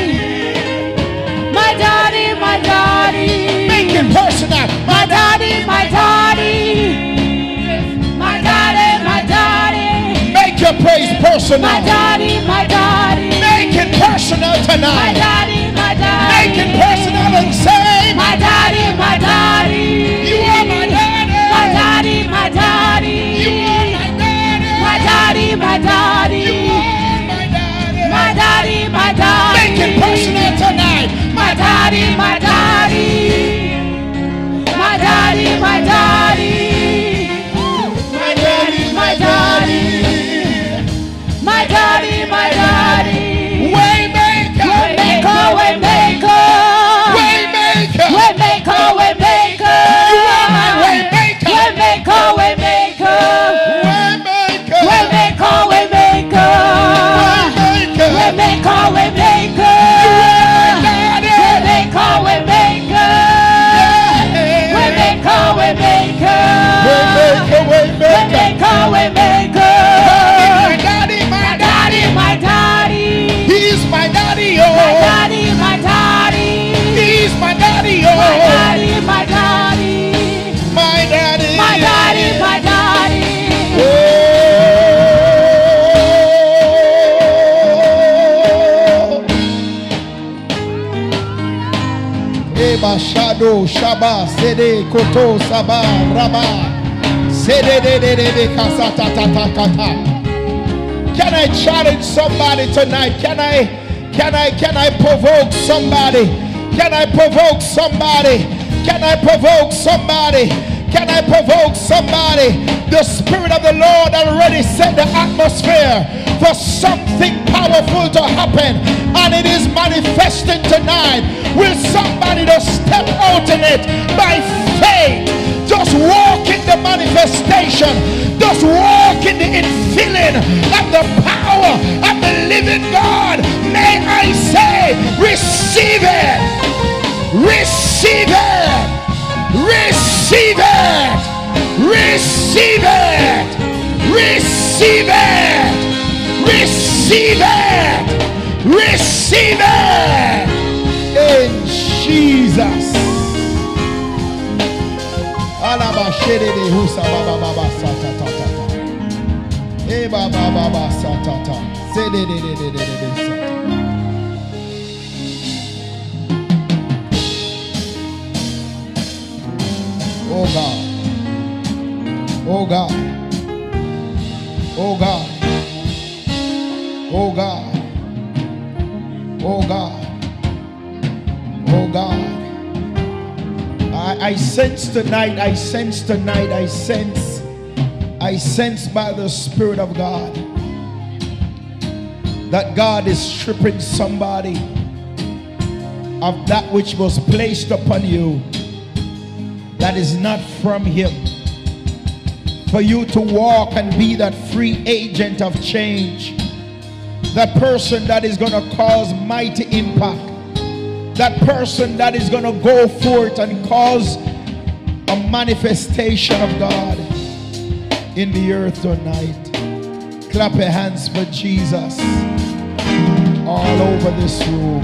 my daddy, my daddy. Make it personal. My daddy, my daddy, my daddy, my daddy. Make your praise personal. My daddy, my daddy. Make it personal My tonight. daddy, my daddy. Make it personal and say, My daddy, my daddy. you are my daddy. My daddy, my daddy. You are my daddy. My daddy, my daddy. You are my daddy. My daddy, my daddy. Make it personal tonight. My daddy, my daddy. My daddy, my daddy. My daddy, my daddy. My daddy, my daddy. Waymaker. Waymaker, waymaker. Waymaker. Waymaker, waymaker. You are my waymaker. Waymaker, waymaker. Waymaker. Waymaker, waymaker. Waymaker. Waymaker, waymaker. Daddy. Waymaker, waymaker. Waymaker, waymaker. Waymaker, waymaker. Waymaker, waymaker. My daddy, my daddy. My daddy. He's my daddy, My oh. daddy, my daddy. He's my daddy, My oh. daddy, my daddy. My daddy. My daddy, my daddy. Oh. Eba shadow shaba sede koto saba raba sede de kasata tata kata. Can I challenge somebody tonight? Can I provoke somebody? Can I provoke somebody? Can I provoke somebody? Can I provoke somebody? The Spirit of the Lord already set the atmosphere for something powerful to happen, and it is manifesting tonight. Will somebody just step out in it by faith? Just walk in the manifestation. Just walk in the infilling of the power of the living God. May I say, receive it. Receive it. Receive it. Receive it. Receive it. Receive it. Receive it. In Jesus. Oh God. Oh God. Oh God. Oh God. Oh God. Oh God. I sense tonight, I sense by the Spirit of God that God is stripping somebody of that which was placed upon you that is not from Him, for you to walk and be that free agent of change, that person that is going to cause mighty impact, that person that is going to go forth and cause a manifestation of God in the earth tonight. Clap your hands for Jesus all over this room.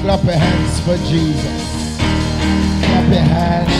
Clap your hands for Jesus. Clap your hands